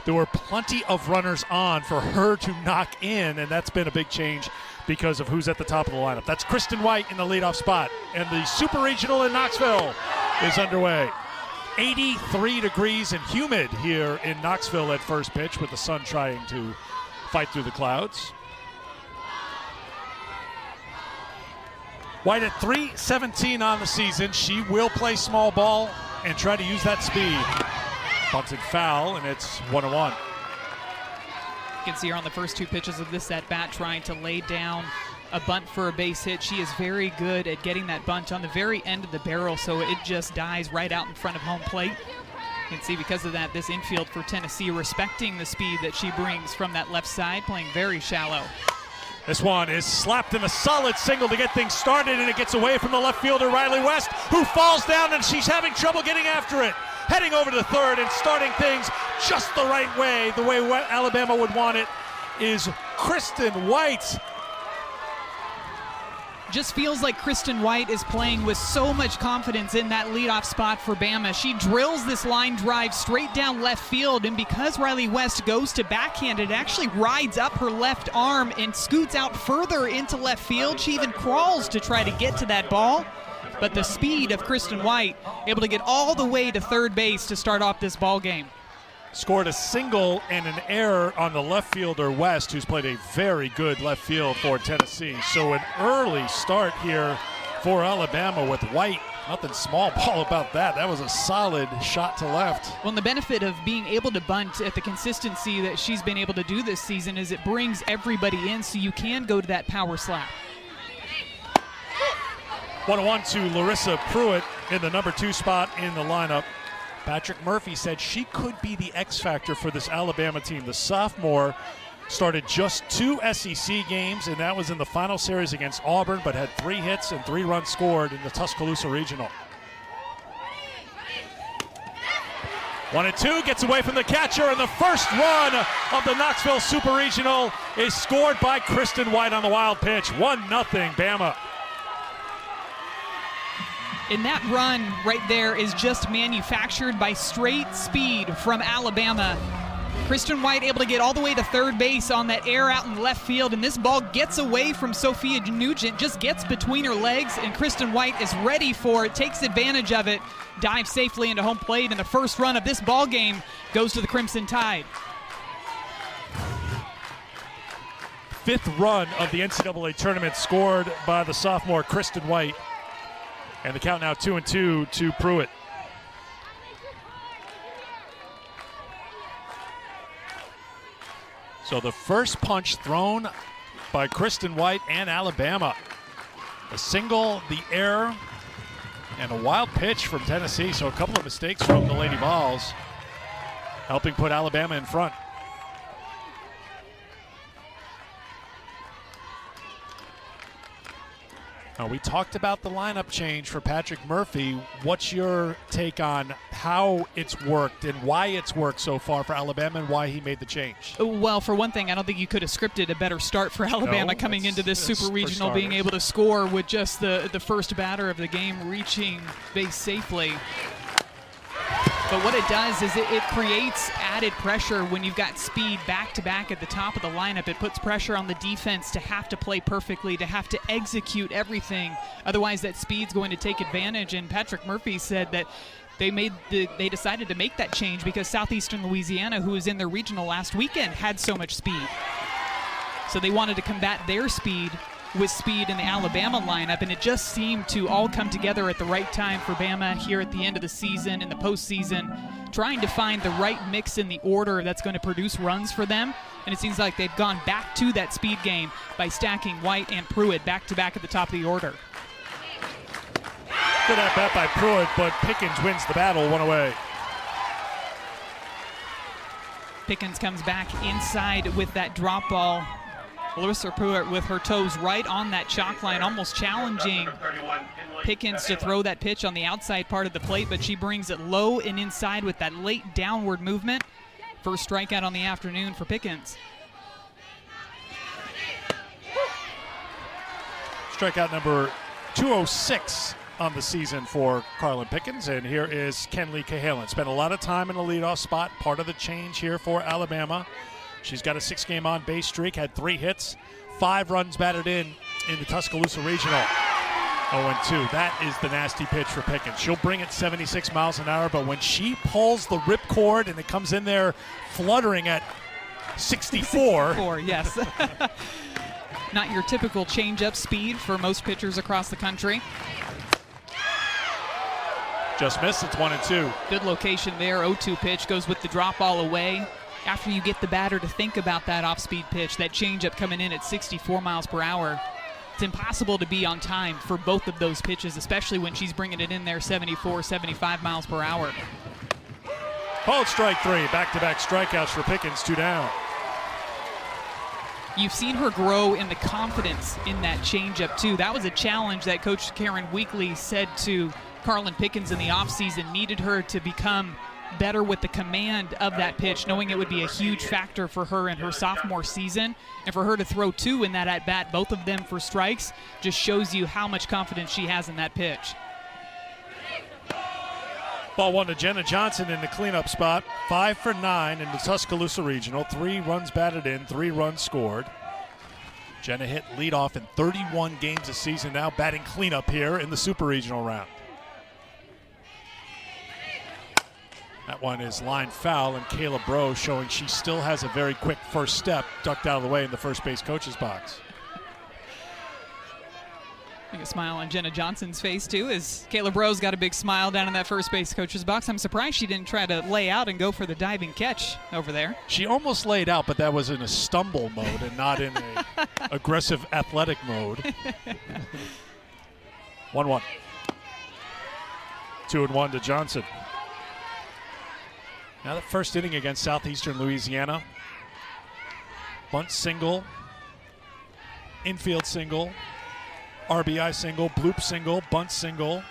there were plenty of runners on for her to knock in, and that's been a big change because of who's at the top of the lineup. That's Kristen White in the leadoff spot, and the Super Regional in Knoxville is underway. 83 degrees and humid here in Knoxville at first pitch, with the sun trying to fight through the clouds. White at .317 on the season. She will play small ball and try to use that speed. Bunted foul, and it's 1-1. You can see her on the first two pitches of this at-bat trying to lay down a bunt for a base hit. She is very good at getting that bunt on the very end of the barrel, so it just dies right out in front of home plate. You can see because of that, this infield for Tennessee respecting the speed that she brings from that left side, playing very shallow. This one is slapped in a solid single to get things started, and it gets away from the left fielder, Riley West, who falls down, and she's having trouble getting after it. Heading over to the third and starting things just the right way, the way Alabama would want it, is Kristen White. Just feels like Kristen White is playing with so much confidence in that leadoff spot for Bama. She drills this line drive straight down left field, and because Riley West goes to backhand, it actually rides up her left arm and scoots out further into left field. She even crawls to try to get to that ball, but the speed of Kristen White able to get all the way to third base to start off this ball game. Scored a single and an error on the left fielder, West, who's played a very good left field for Tennessee. So an early start here for Alabama with White. Nothing small ball about that. That was a solid shot to left. Well, and the benefit of being able to bunt at the consistency that she's been able to do this season is it brings everybody in, so you can go to that power slap. 1-1 to Larissa Pruitt in the number 2 spot in the lineup. Patrick Murphy said she could be the X factor for this Alabama team. The sophomore started just 2 SEC games, and that was in the final series against Auburn, but had 3 hits and 3 runs scored in the Tuscaloosa Regional. 1-2, gets away from the catcher, and the first run of the Knoxville Super Regional is scored by Kristen White on the wild pitch. 1-0 Bama. And that run right there is just manufactured by straight speed from Alabama. Kristen White able to get all the way to third base on that air out in left field, and this ball gets away from Sophia Nugent, just gets between her legs, and Kristen White is ready for it, takes advantage of it, dives safely into home plate, and the first run of this ball game goes to the Crimson Tide. 5th run of the NCAA tournament scored by the sophomore Kristen White. And the count now 2-2 to Pruitt. So the first punch thrown by Kristen White and Alabama. A single, the error, and a wild pitch from Tennessee. So a couple of mistakes from the Lady Vols, helping put Alabama in front. Now, we talked about the lineup change for Patrick Murphy. What's your take on how it's worked and why it's worked so far for Alabama and why he made the change? Well, for one thing, I don't think you could have scripted a better start for Alabama coming into this Super Regional, being able to score with just the first batter of the game reaching base safely. But what it does is it creates added pressure when you've got speed back-to-back at the top of the lineup. It puts pressure on the defense to have to play perfectly, to have to execute everything. Otherwise, that speed's going to take advantage. And Patrick Murphy said that they decided to make that change because Southeastern Louisiana, who was in their regional last weekend, had so much speed. So they wanted to combat their speed with speed in the Alabama lineup, and it just seemed to all come together at the right time for Bama here at the end of the season, in the postseason, trying to find the right mix in the order that's going to produce runs for them. And it seems like they've gone back to that speed game by stacking White and Pruitt back-to-back at the top of the order. Good at bat by Pruitt, but Pickens wins the battle, 1 away. Pickens comes back inside with that drop ball. Larissa Pruitt with her toes right on that chalk line, almost challenging Pickens to throw that pitch on the outside part of the plate, but she brings it low and inside with that late downward movement. First strikeout on the afternoon for Pickens. Strikeout number 206 on the season for Carlin Pickens, and here is Kenlee Cahalan. Spent a lot of time in the leadoff spot, part of the change here for Alabama. She's got a 6-game on-base streak, had 3 hits, 5 runs batted in the Tuscaloosa Regional. 0-2. That is the nasty pitch for Pickens. She'll bring it 76 miles an hour, but when she pulls the ripcord and it comes in there fluttering at 64. Yes. Not your typical change-up speed for most pitchers across the country. Just missed. It's 1-2. Good location there. 0-2 pitch goes with the drop ball away. After you get the batter to think about that off-speed pitch, that change-up coming in at 64 miles per hour, it's impossible to be on time for both of those pitches, especially when she's bringing it in there 74, 75 miles per hour. Called strike 3. Back-to-back strikeouts for Pickens. 2 down. You've seen her grow in the confidence in that changeup, too. That was a challenge that Coach Karen Weekly said to Carlin Pickens in the offseason, needed her to become better with the command of that pitch, knowing it would be a huge factor for her in her sophomore season. And for her to throw 2 in that at-bat, both of them for strikes, just shows you how much confidence she has in that pitch. Ball 1 to Jenna Johnson in the cleanup spot. 5 for 9 in the Tuscaloosa Regional. 3 runs batted in, 3 runs scored. Jenna hit leadoff in 31 games this season, now batting cleanup here in the Super Regional round. That one is line foul, and Kayla Bro showing she still has a very quick first step, ducked out of the way in the first base coach's box. I think a smile on Jenna Johnson's face, too, as Kayla Bro's got a big smile down in that first base coach's box. I'm surprised she didn't try to lay out and go for the diving catch over there. She almost laid out, but that was in a stumble mode and not in a aggressive athletic mode. 1-1. 2-1 to Johnson. Now the first inning against Southeastern Louisiana. Bunt single, infield single, RBI single, bloop single, bunt single,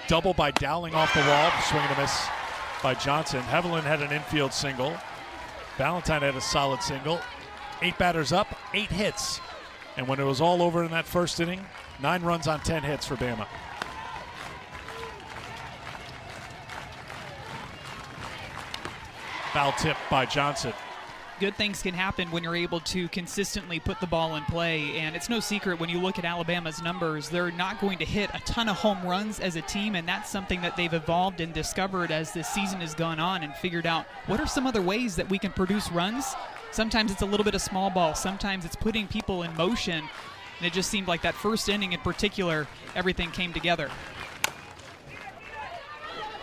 double by Dowling off the wall, swing and a miss by Johnson. Hevelin had an infield single. Valentine had a solid single. 8 batters up, 8 hits. And when it was all over in that first inning, 9 runs on 10 hits for Bama. Foul tip by Johnson. Good things can happen when you're able to consistently put the ball in play, and it's no secret when you look at Alabama's numbers, they're not going to hit a ton of home runs as a team, and that's something that they've evolved and discovered as this season has gone on and figured out what are some other ways that we can produce runs. Sometimes it's a little bit of small ball, sometimes it's putting people in motion, and it just seemed like that first inning in particular, everything came together.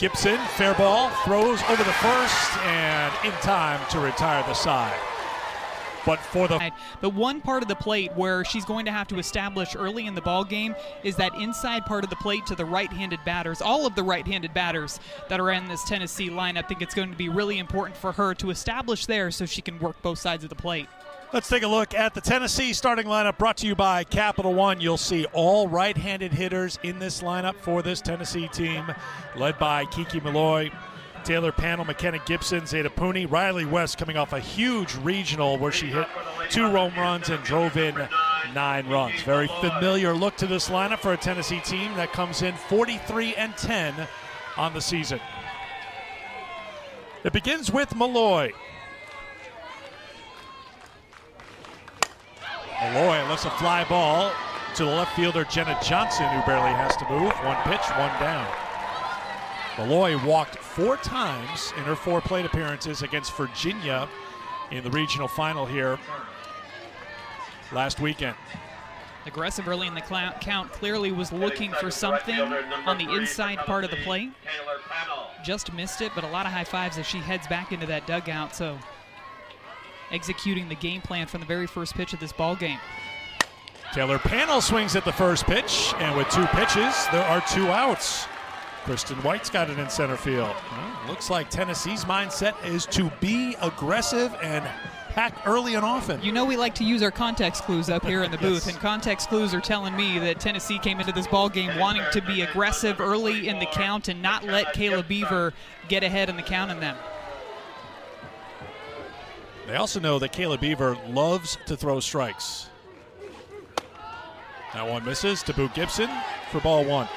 Gibson, fair ball, throws over the first and in time to retire the side. But for the one part of the plate where she's going to have to establish early in the ball game is that inside part of the plate to the right-handed batters. All of the right-handed batters that are in this Tennessee line, I think it's going to be really important for her to establish there so she can work both sides of the plate. Let's take a look at the Tennessee starting lineup brought to you by Capital One. You'll see all right-handed hitters in this lineup for this Tennessee team, led by Kiki Malloy, Taylor Panel, McKenna Gibson, Zeta Pooney, Riley West coming off a huge regional where she hit 2 home runs and drove in 9 runs. Very familiar look to this lineup for a Tennessee team that comes in 43-10 on the season. It begins with Malloy. Malloy lifts a fly ball to the left fielder Jenna Johnson, who barely has to move. 1 pitch, 1 down. Malloy walked 4 times in her 4 plate appearances against Virginia in the regional final here last weekend. Aggressive early in the count, clearly was looking for something on the inside part of the plate. Just missed it, but a lot of high fives as she heads back into that dugout. So executing the game plan from the very first pitch of this ball game. Taylor Panel swings at the first pitch, and with 2 pitches, there are 2 outs. Kristen White's got it in center field. Well, looks like Tennessee's mindset is to be aggressive and hack early and often. You know we like to use our context clues up here in the booth, Yes. and context clues are telling me that Tennessee came into this ball game wanting to be aggressive early in the count and not let Kayla Beaver get ahead in the count on them. They also know that Kayla Beaver loves to throw strikes. That one misses to Boot Gibson for ball 1.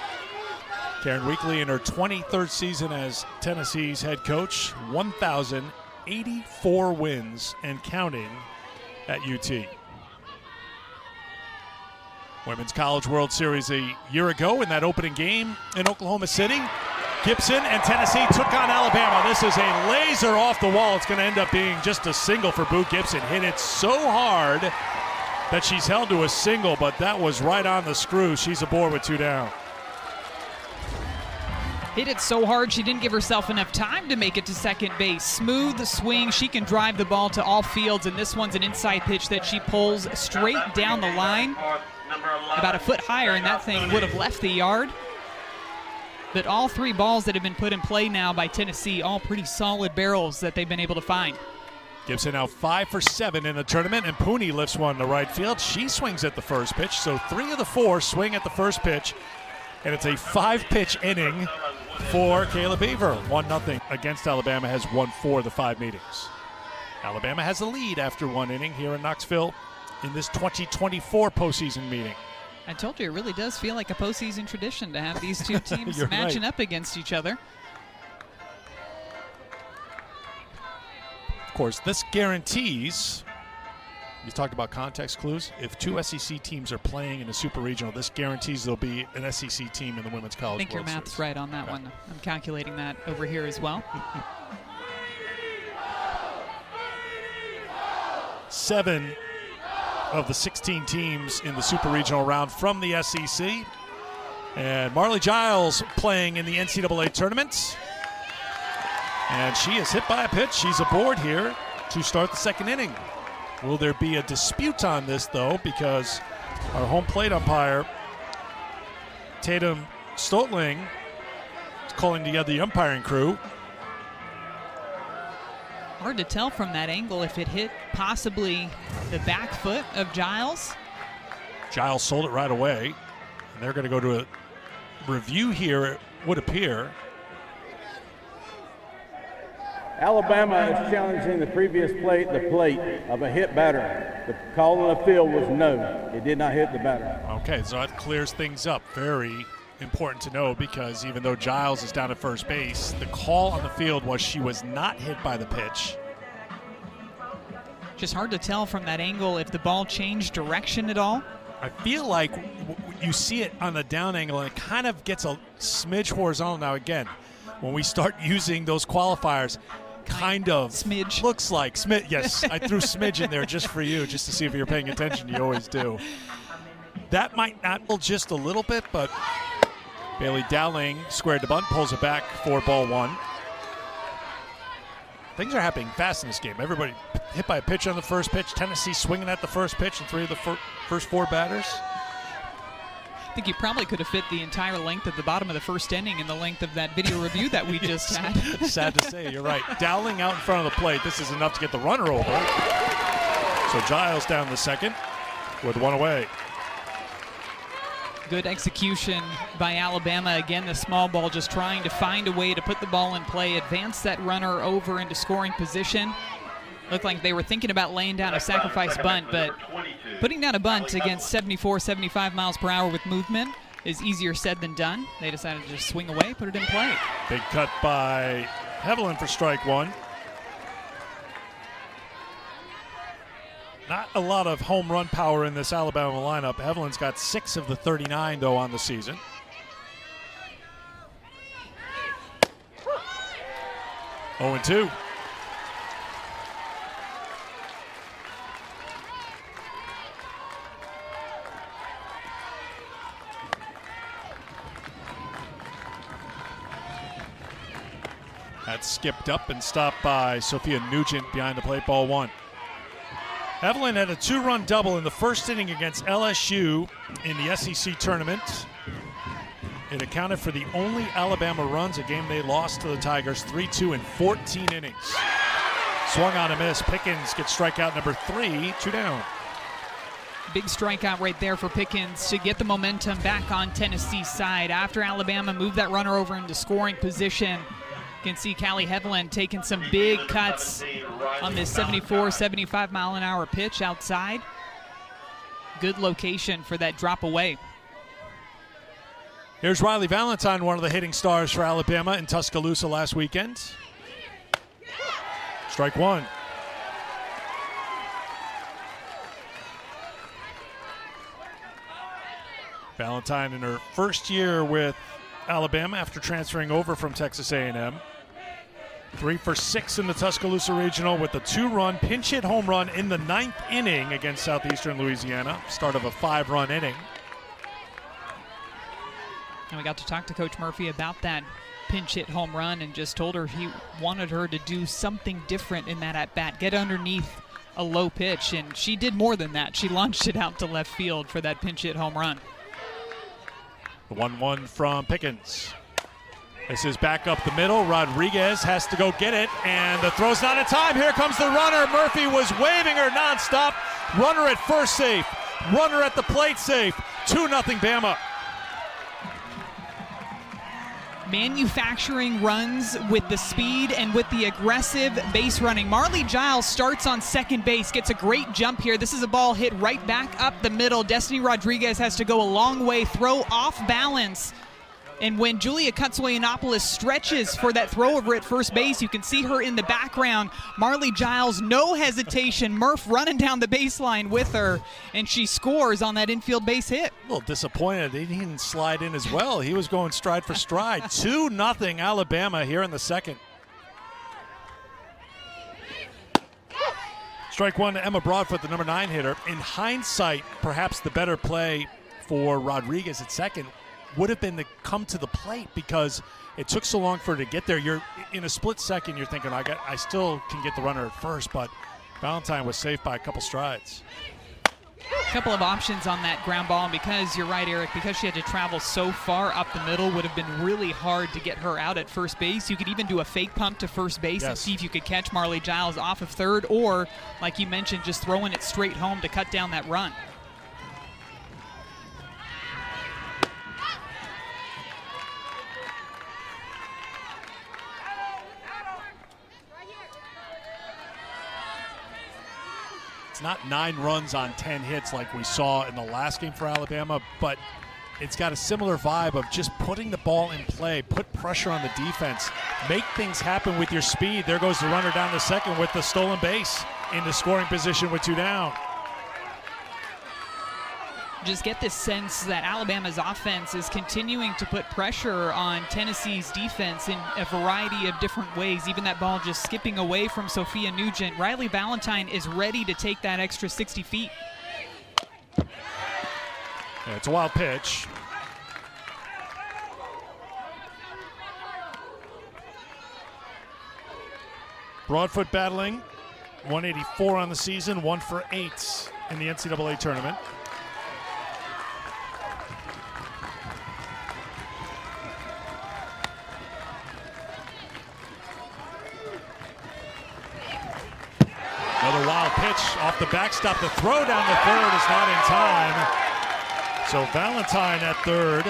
Karen Weekly in her 23rd season as Tennessee's head coach, 1,084 wins and counting at UT. Women's College World Series a year ago in that opening game in Oklahoma City. Gibson and Tennessee took on Alabama. This is a laser off the wall. It's going to end up being just a single for Boo Gibson. Hit it so hard that she's held to a single, but that was right on the screw. She's aboard with 2 down. Hit it so hard she didn't give herself enough time to make it to second base. Smooth swing. She can drive the ball to all fields, and this one's an inside pitch that she pulls straight down the line, about a foot higher, and that thing would have left the yard. But all 3 balls that have been put in play now by Tennessee, all pretty solid barrels that they've been able to find. Gibson now 5 for 7 in the tournament, and Pooney lifts one to right field. She swings at the first pitch, so 3 of the 4 swing at the first pitch, and it's a 5-pitch inning for Kayla Beaver. 1-0 against Alabama, has won 4 of the 5 meetings. Alabama has a lead after 1 inning here in Knoxville in this 2024 postseason meeting. I told you, it really does feel like a postseason tradition to have these two teams matching up against each other. Of course, this guarantees, you talked about context clues, if 2 SEC teams are playing in a super regional, this guarantees there'll be an SEC team in the Women's College World Series. I think your math's right on that one. I'm calculating that over here as well. 7 of the 16 teams in the super regional round from the SEC. And Marley Giles playing in the NCAA tournament. And she is hit by a pitch. She's aboard here to start the second inning. Will there be a dispute on this, though, because our home plate umpire, Tatum Stotling, is calling together the umpiring crew. Hard to tell from that angle if it hit possibly the back foot of Giles. Giles sold it right away, and they're going to go to a review here, it would appear. Alabama is challenging the previous plate of a hit batter. The call on the field was no. It did not hit the batter. Okay, so that clears things up. Very important to know, because even though Giles is down at first base, the call on the field was she was not hit by the pitch. Just hard to tell from that angle if the ball changed direction at all. I feel like you see it on the down angle, and it kind of gets a smidge horizontal. Now again, when we start using those qualifiers, kind of smidge looks like smidge. Yes, I threw smidge in there just for you, just to see if you're paying attention. You always do. That might not just a little bit, but Bailey Dowling squared the bunt, pulls it back for ball 1. Things are happening fast in this game. Everybody hit by a pitch on the first pitch. Tennessee swinging at the first pitch, and 3 of the first 4 batters. I think you probably could have fit the entire length at the bottom of the first inning in the length of that video review that we just had. Sad to say, you're right. Dowling out in front of the plate. This is enough to get the runner over. So Giles down the second with 1 away. Good execution by Alabama. Again, the small ball just trying to find a way to put the ball in play, advance that runner over into scoring position. Looked like they were thinking about laying down a sacrifice bunt, but putting down a bunt against 74, 75 miles per hour with movement is easier said than done. They decided to just swing away, put it in play. Big cut by Hevelin for strike 1. Not a lot of home run power in this Alabama lineup. Hevelin's got 6 of the 39, though, on the season. Oh, 0-2. That's skipped up and stopped by Sophia Nugent behind the plate, ball 1. Evelyn had a 2-run double in the first inning against LSU in the SEC tournament. It accounted for the only Alabama runs, a game they lost to the Tigers 3-2 in 14 innings. Swung on a miss. Pickens gets strikeout number 3, 2 down. Big strikeout right there for Pickens to get the momentum back on Tennessee's side. After Alabama moved that runner over into scoring position, you can see Callie Hevelin taking some big cuts on this 74, 75 mile an hour pitch outside. Good location for that drop away. Here's Riley Valentine, one of the hitting stars for Alabama in Tuscaloosa last weekend. Strike one. Valentine in her first year with Alabama after transferring over from Texas A&M. 3 for 6 in the Tuscaloosa Regional with a 2-run pinch hit home run in the 9th inning against Southeastern Louisiana. Start of a 5-run inning. And we got to talk to Coach Murphy about that pinch hit home run and just told her he wanted her to do something different in that at-bat, get underneath a low pitch, and she did more than that. She launched it out to left field for that pinch hit home run. The 1-1 from Pickens. This is back up the middle. Rodriguez has to go get it, and the throw's not in time. Here comes the runner. Murphy was waving her nonstop. Runner at first safe. Runner at the plate safe. 2-0 Bama. Manufacturing runs with the speed and with the aggressive base running. Marley Giles starts on second base, gets a great jump here. This is a ball hit right back up the middle. Destiny Rodriguez has to go a long way, throw off balance. And when Julia Kutzway-Yiannopoulos stretches for that throw over at first base, you can see her in the background. Marley Giles, no hesitation. Murph running down the baseline with her, and she scores on that infield base hit. A little disappointed he didn't slide in as well. He was going stride for stride. 2-0 Alabama here in the second. Strike one to Emma Broadfoot, the number 9 hitter. In hindsight, perhaps the better play for Rodriguez at second would have been to come to the plate because it took so long for her to get there. You're in a split second, you're thinking, I still can get the runner at first, but Valentine was safe by a couple strides. A couple of options on that ground ball, and because you're right, Eric, because she had to travel so far up the middle, would have been really hard to get her out at first base. You could even do a fake pump to first base and see if you could catch Marley Giles off of third, or, like you mentioned, just throwing it straight home to cut down that run. It's not 9 runs on 10 hits like we saw in the last game for Alabama, but it's got a similar vibe of just putting the ball in play, put pressure on the defense, make things happen with your speed. There goes the runner down to second with the stolen base into scoring position with 2 down. Just get this sense that Alabama's offense is continuing to put pressure on Tennessee's defense in a variety of different ways. Even that ball just skipping away from Sophia Nugent. Riley Valentine is ready to take that extra 60 feet. Yeah, it's a wild pitch. Broadfoot battling, 184 on the season, 1 for 8 in the NCAA tournament. Another wild pitch off the backstop. The throw down the third is not in time. So Valentine at third.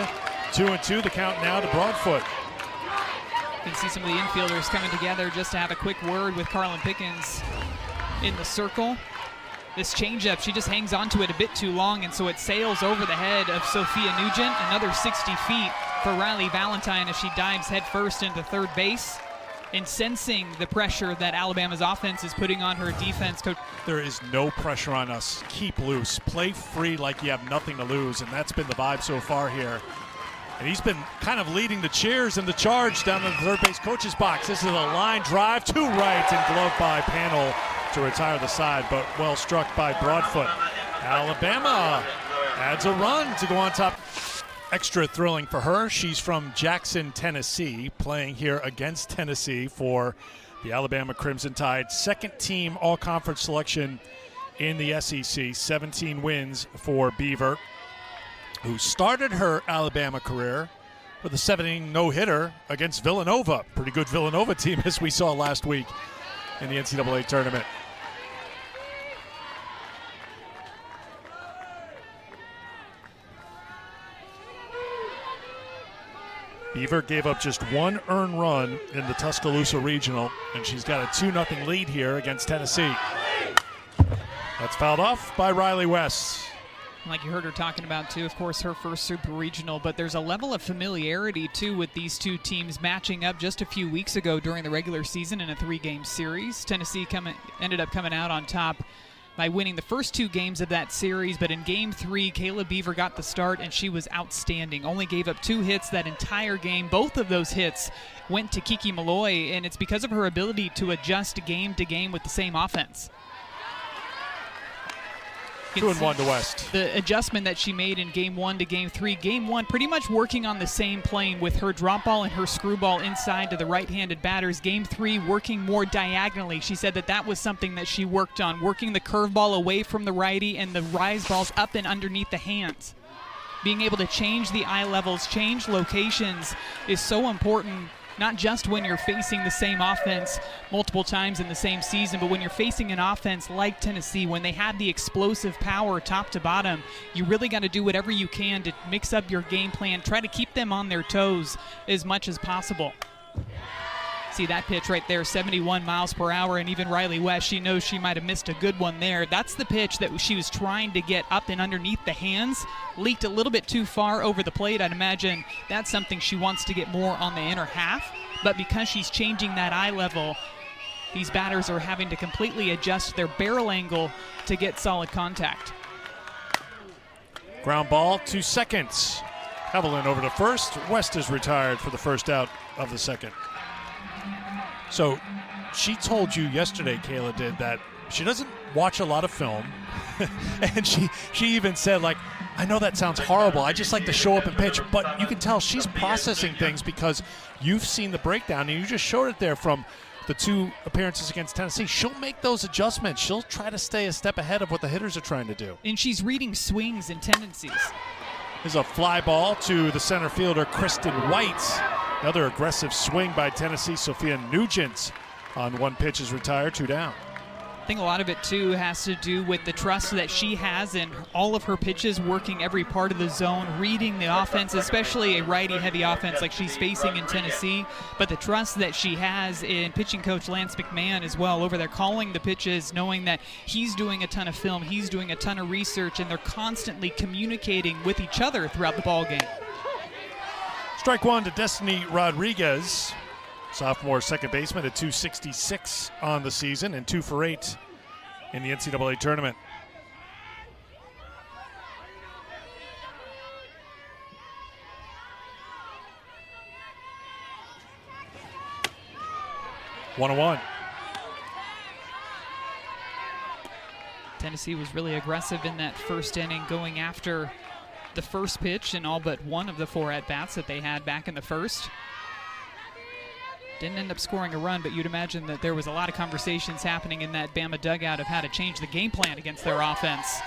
2-2, the count now to Broadfoot. You can see some of the infielders coming together just to have a quick word with Carlin Pickens in the circle. This changeup, she just hangs onto it a bit too long, and so it sails over the head of Sophia Nugent. Another 60 feet for Riley Valentine as she dives headfirst into third base. And sensing the pressure that Alabama's offense is putting on her defense. Coach, there is no pressure on us. Keep loose. Play free like you have nothing to lose, and that's been the vibe so far here. And he's been kind of leading the cheers and the charge down in the third base coach's box. This is a line drive to right and gloved by Panel to retire the side, but well struck by Broadfoot. Alabama adds a run to go on top. Extra thrilling for her. She's from Jackson, Tennessee, playing here against Tennessee for the Alabama Crimson Tide. Second team all-conference selection in the SEC. 17 wins for Beaver, who started her Alabama career with a 7-inning no-hitter against Villanova. Pretty good Villanova team, as we saw last week in the NCAA tournament. Beaver gave up just 1 earned run in the Tuscaloosa Regional, and she's got a 2-0 lead here against Tennessee. That's fouled off by Riley West. Like you heard her talking about, too, of course, her first super regional, but there's a level of familiarity, too, with these two teams matching up just a few weeks ago during the regular season in a 3-game series. Tennessee ended up coming out on top by winning the first 2 games of that series, but in Game 3, Kayla Beaver got the start, and she was outstanding. Only gave up 2 hits that entire game. Both of those hits went to Kiki Malloy, and it's because of her ability to adjust game to game with the same offense. 2-1 to West. The adjustment that she made in Game 1 to Game 3. Game 1, pretty much working on the same plane with her drop ball and her screwball inside to the right-handed batters. Game 3, working more diagonally. She said that was something that she worked on, working the curveball away from the righty and the rise balls up and underneath the hands. Being able to change the eye levels, change locations is so important, not just when you're facing the same offense multiple times in the same season, but when you're facing an offense like Tennessee, when they have the explosive power top to bottom, you really got to do whatever you can to mix up your game plan, try to keep them on their toes as much as possible. See that pitch right there, 71 miles per hour, and even Riley West, she knows she might have missed a good one there. That's the pitch that she was trying to get up and underneath the hands, leaked a little bit too far over the plate. I'd imagine that's something she wants to get more on the inner half, but because she's changing that eye level, these batters are having to completely adjust their barrel angle to get solid contact. Ground ball to seconds. Evelyn over to first. West is retired for the first out of the second. So she told you yesterday, Kayla did, that she doesn't watch a lot of film. And she even said, like, I know that sounds horrible. I just like to show up and pitch. But you can tell she's processing things because you've seen the breakdown, and you just showed it there from the 2 appearances against Tennessee. She'll make those adjustments. She'll try to stay a step ahead of what the hitters are trying to do. And she's reading swings and tendencies. There's a fly ball to the center fielder, Kristen White. Another aggressive swing by Tennessee. Sophia Nugent on 1 pitch is retired, 2 down. I think a lot of it, too, has to do with the trust that she has in all of her pitches, working every part of the zone, reading the offense, especially a righty-heavy offense like she's facing in Tennessee, but the trust that she has in pitching coach Lance McMahon as well over there, calling the pitches, knowing that he's doing a ton of film, he's doing a ton of research, and they're constantly communicating with each other throughout the ball game. Strike 1 to Destiny Rodriguez. Sophomore second baseman at .266 on the season and 2 for 8 in the NCAA tournament. One. Tennessee was really aggressive in that first inning, going after the first pitch in all but 1 of the 4 at-bats that they had back in the first. Didn't end up scoring a run, but you'd imagine that there was a lot of conversations happening in that Bama dugout of how to change the game plan against their offense.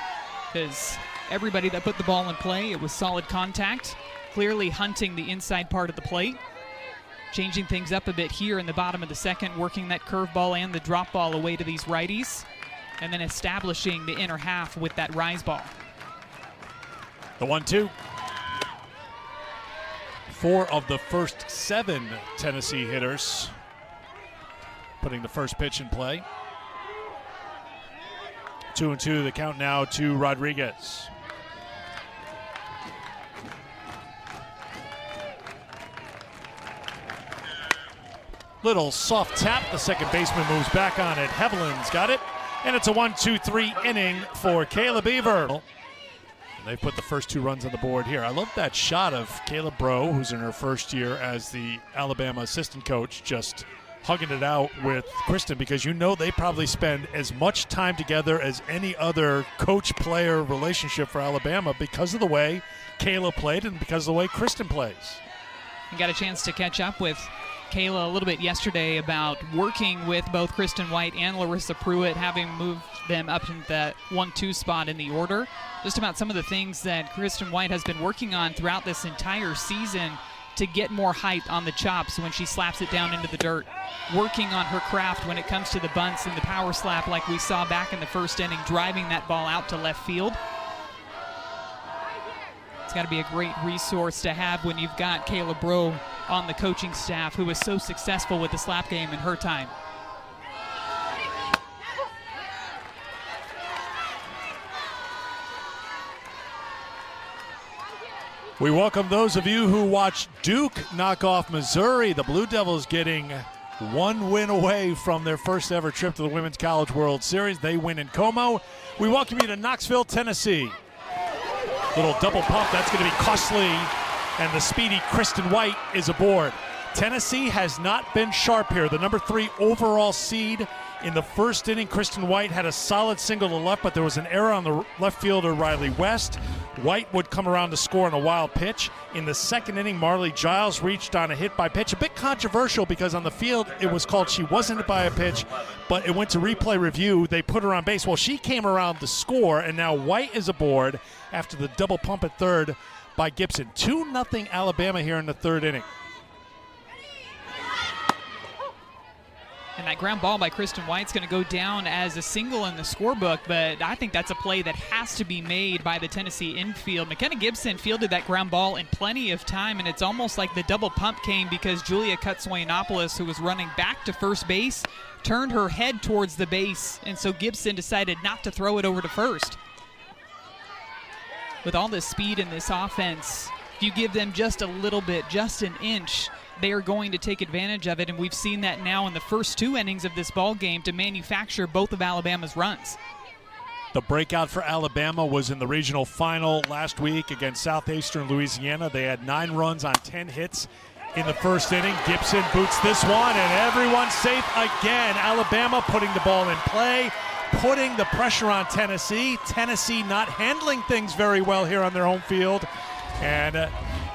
Because everybody that put the ball in play, it was solid contact, clearly hunting the inside part of the plate, changing things up a bit here in the bottom of the second, working that curveball and the drop ball away to these righties, and then establishing the inner half with that rise ball. The 1-2. 4 of the first 7 Tennessee hitters putting the first pitch in play. 2-2, the count now to Rodriguez. Little soft tap, the second baseman moves back on it. Hevelin's got it, and it's a 1-2-3 inning for Kayla Beaver. And they put the first 2 runs on the board here. I love that shot of Kayla Bro, who's in her first year as the Alabama assistant coach, just hugging it out with Kristen, because you know they probably spend as much time together as any other coach-player relationship for Alabama because of the way Kayla played and because of the way Kristen plays. I got a chance to catch up with Kayla a little bit yesterday about working with both Kristen White and Larissa Pruitt, having moved them up in that 1-2 spot in the order. Just about some of the things that Kristen White has been working on throughout this entire season to get more height on the chops when she slaps it down into the dirt. Working on her craft when it comes to the bunts and the power slap like we saw back in the first inning, driving that ball out to left field. It's got to be a great resource to have when you've got Kayla Bro on the coaching staff, who was so successful with the slap game in her time. We welcome those of you who watched Duke knock off Missouri. The Blue Devils getting one win away from their first ever trip to the Women's College World Series. They win in Como. We welcome you to Knoxville, Tennessee. Little double pump, that's going to be costly, and the speedy Kristen White is aboard. Tennessee has not been sharp here. The number 3 overall seed in the first inning, Kristen White had a solid single to left, but there was an error on the left fielder, Riley West. White would come around to score on a wild pitch. In the second inning, Marley Giles reached on a hit by pitch. A bit controversial because on the field it was called she wasn't hit by a pitch, but it went to replay review. They put her on base. Well, she came around to score, and now White is aboard after the double pump at third by Gibson. 2-0 Alabama here in the third inning. And that ground ball by Kristen White's going to go down as a single in the scorebook, but I think that's a play that has to be made by the Tennessee infield. McKenna Gibson fielded that ground ball in plenty of time, and it's almost like the double pump came because Julia Kutsoyanopoulos, who was running back to first base, turned her head towards the base, and so Gibson decided not to throw it over to first. With all this speed in this offense, if you give them just a little bit, just an inch, they are going to take advantage of it, and we've seen that now in the first 2 innings of this ball game to manufacture both of Alabama's runs. The breakout for Alabama was in the regional final last week against Southeastern Louisiana. They had 9 runs on 10 hits in the first inning. Gibson boots this one, and everyone's safe again. Alabama putting the ball in play, putting the pressure on Tennessee. Tennessee not handling things very well here on their home field. And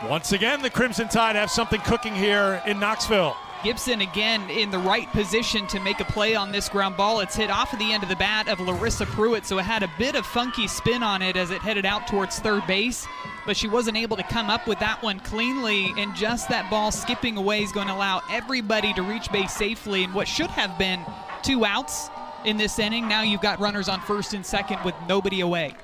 once again, the Crimson Tide have something cooking here in Knoxville. Gibson again in the right position to make a play on this ground ball. It's hit off of the end of the bat of Larissa Pruitt, so it had a bit of funky spin on it as it headed out towards third base, but she wasn't able to come up with that one cleanly, and just that ball skipping away is going to allow everybody to reach base safely in what should have been 2 outs in this inning. Now you've got runners on first and second with nobody away.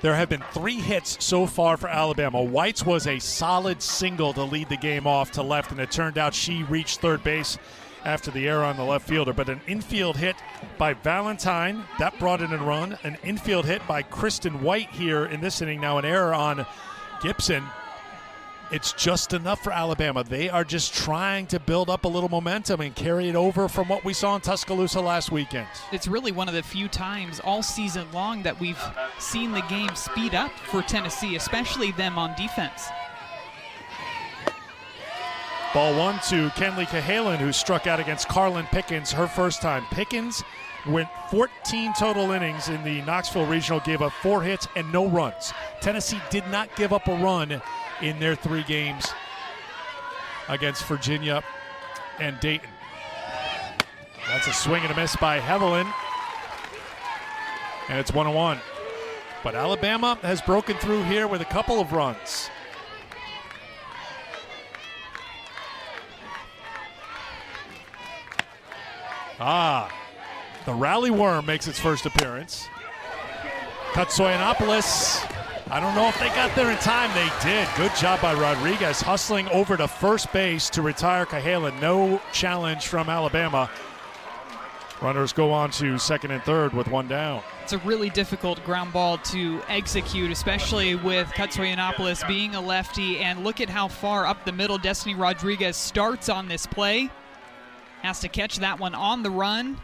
There have been 3 hits so far for Alabama. White's was a solid single to lead the game off to left, and it turned out she reached third base after the error on the left fielder. But an infield hit by Valentine, that brought in a run. An infield hit by Kristen White here in this inning. Now an error on Gibson. It's just enough for Alabama. They are just trying to build up a little momentum and carry it over from what we saw in Tuscaloosa last weekend. It's really one of the few times all season long that we've seen the game speed up for Tennessee, especially them on defense. Ball 1 to Kenley Cahalan, who struck out against Carlin Pickens her first time. Pickens went 14 total innings in the Knoxville Regional, gave up 4 hits and no runs. Tennessee did not give up a run in their 3 games against Virginia and Dayton. That's a swing and a miss by Hevelin, and it's 1-1. But Alabama has broken through here with a couple of runs. The rally worm makes its first appearance. Kutsoyanopoulos, I don't know if they got there in time. They did. Good job by Rodriguez, hustling over to first base to retire Cahalan. No challenge from Alabama. Runners go on to second and third with 1 down. It's a really difficult ground ball to execute, especially with Kutsoyanopoulos being a lefty. And look at how far up the middle Destiny Rodriguez starts on this play. Has to catch that one on the run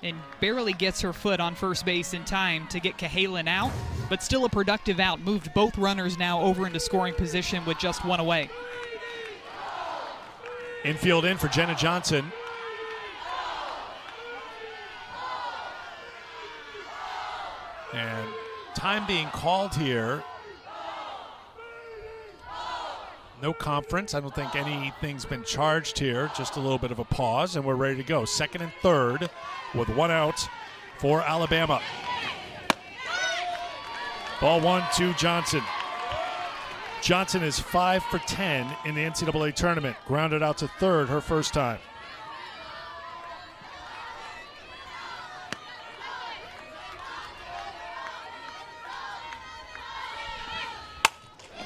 and barely gets her foot on first base in time to get Cahalan out, but still a productive out. Moved both runners now over into scoring position with just 1 away. Infield in for Jenna Johnson. And time being called here. No conference. I don't think anything's been charged here. Just a little bit of a pause, and we're ready to go. Second and third with 1 out for Alabama. Ball 1 to Johnson. Johnson is 5 for 10 in the NCAA tournament. Grounded out to third her first time.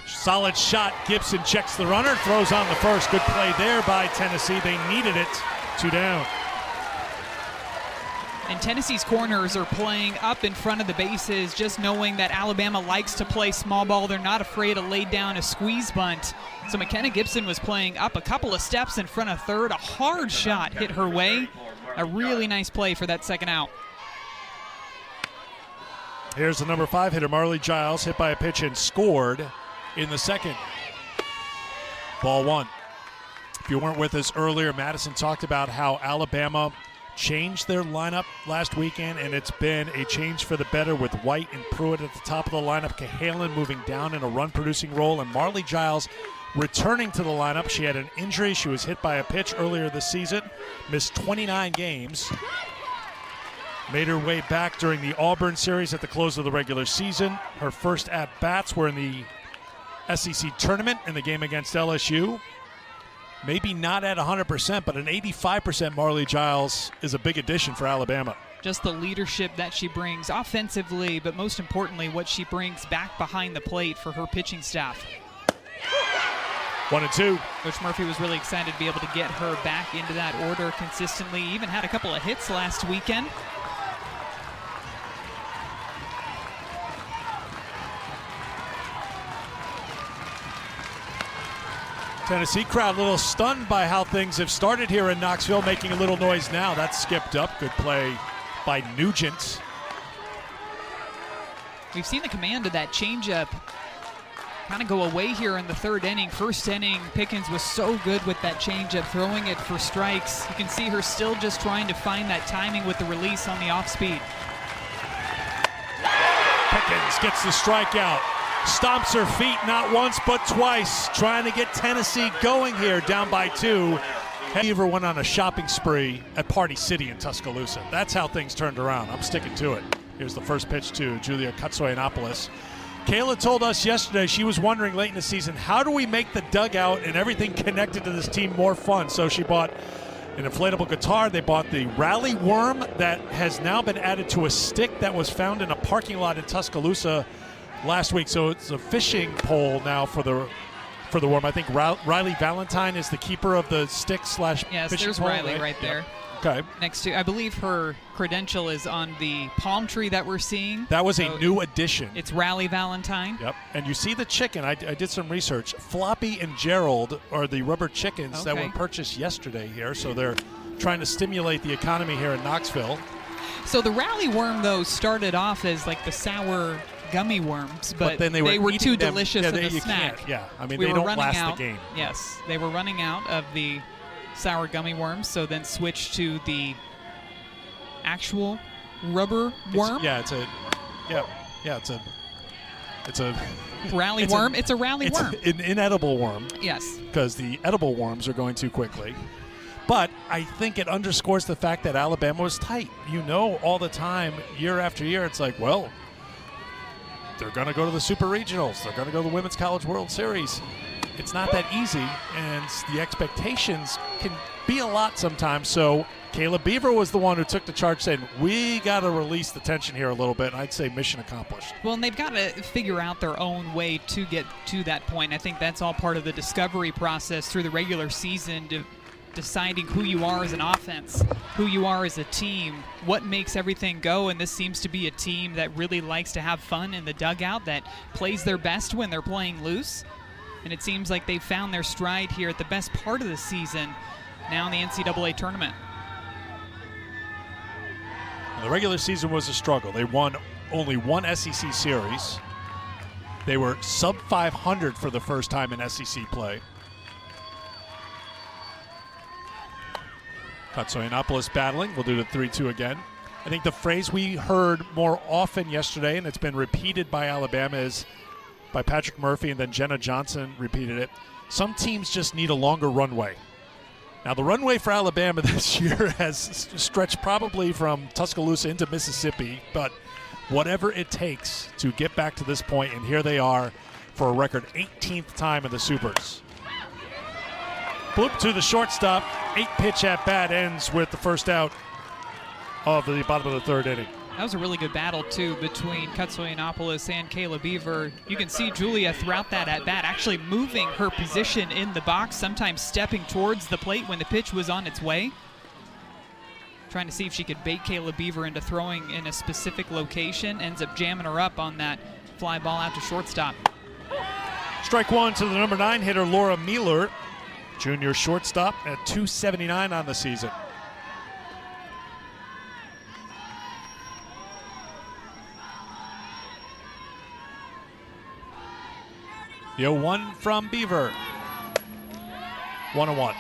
Solid shot. Gibson checks the runner, throws on the first. Good play there by Tennessee. They needed it. 2 down. And Tennessee's corners are playing up in front of the bases, just knowing that Alabama likes to play small ball. They're not afraid to lay down a squeeze bunt. So McKenna Gibson was playing up a couple of steps in front of third. A hard shot hit her way. A really nice play for that second out. Here's the number 5 hitter, Marley Giles, hit by a pitch and scored in the second. Ball 1. If you weren't with us earlier, Madison talked about how Alabama changed their lineup last weekend, and it's been a change for the better with White and Pruitt at the top of the lineup, Cahalan moving down in a run-producing role, and Marley Giles returning to the lineup. She had an injury. She was hit by a pitch earlier this season, missed 29 games. Made her way back during the Auburn series at the close of the regular season. Her first at-bats were in the SEC tournament in the game against LSU. Maybe not at 100%, but an 85% Marley Giles is a big addition for Alabama. Just the leadership that she brings offensively, but most importantly, what she brings back behind the plate for her pitching staff. 1-2. Coach Murphy was really excited to be able to get her back into that order consistently. Even had a couple of hits last weekend. Tennessee crowd a little stunned by how things have started here in Knoxville, making a little noise now. That's skipped up. Good play by Nugent. We've seen the command of that changeup kind of go away here in the third inning. First inning, Pickens was so good with that changeup, throwing it for strikes. You can see her still just trying to find that timing with the release on the off-speed. Pickens gets the strikeout. Stomps her feet not once but twice, trying to get Tennessee going here, down by 2. Beaver went on a shopping spree at Party City in Tuscaloosa. That's how things turned around. I'm sticking to it. Here's the first pitch to Julia Katsoyanopoulos. Kayla told us yesterday she was wondering late in the season, how do we make the dugout and everything connected to this team more fun? So she bought an inflatable guitar. They bought the rally worm that has now been added to a stick that was found in a parking lot in Tuscaloosa last week. So it's a fishing pole now for the worm. I think Riley Valentine is the keeper of the stick slash yes, fishing there's pole. Riley right there. Okay. Next to, I believe her credential is on the palm tree that we're seeing. That was a new addition. It's Riley Valentine. Yep. And you see the chicken. I did some research. Floppy and Gerald are the rubber chickens that were purchased yesterday here. So they're trying to stimulate the economy here in Knoxville. So the rally worm, though, started off as like the sour gummy worms, but then they were too them. delicious Yeah, of a you snack. can't. Yeah, I mean, we they were don't running last out, the game. Yes, they were running out of the sour gummy worms, so then switched to the actual rubber worm. It's a rally worm. It's a rally worm. It's an inedible worm. Yes. Because the edible worms are going too quickly. But I think it underscores the fact that Alabama was tight. You know, all the time, year after year, it's like, well, they're going to go to the Super Regionals. They're going to go to the Women's College World Series. It's not that easy, and the expectations can be a lot sometimes. So Kayla Beaver was the one who took the charge, saying, we got to release the tension here a little bit. And I'd say mission accomplished. Well, and they've got to figure out their own way to get to that point. I think that's all part of the discovery process through the regular season, to deciding who you are as an offense, who you are as a team, what makes everything go. And this seems to be a team that really likes to have fun in the dugout, that plays their best when they're playing loose. And it seems like they've found their stride here at the best part of the season, now in the NCAA tournament. The regular season was a struggle. They won only one SEC series. They were sub 500 for the first time in SEC play. Katsoyanopoulos battling. We'll do the 3-2 again. I think the phrase we heard more often yesterday, and it's been repeated by Alabama, is by Patrick Murphy, and then Jenna Johnson repeated it. Some teams just need a longer runway. Now, the runway for Alabama this year has stretched probably from Tuscaloosa into Mississippi, but whatever it takes to get back to this point, and here they are for a record 18th time in the Supers. Bloop to the shortstop. 8-pitch at bat ends with the first out of the bottom of the third inning. That was a really good battle, too, between Katsoyanopoulos and Kayla Beaver. You can see Julia throughout that at-bat actually moving her position in the box, sometimes stepping towards the plate when the pitch was on its way. trying to see if she could bait Kayla Beaver into throwing in a specific location. Ends up jamming her up on that fly ball out to shortstop. Strike one to the number 9 hitter, Laura Mueller, junior shortstop at .279 on the season. The 0-1 from Beaver. 1-1.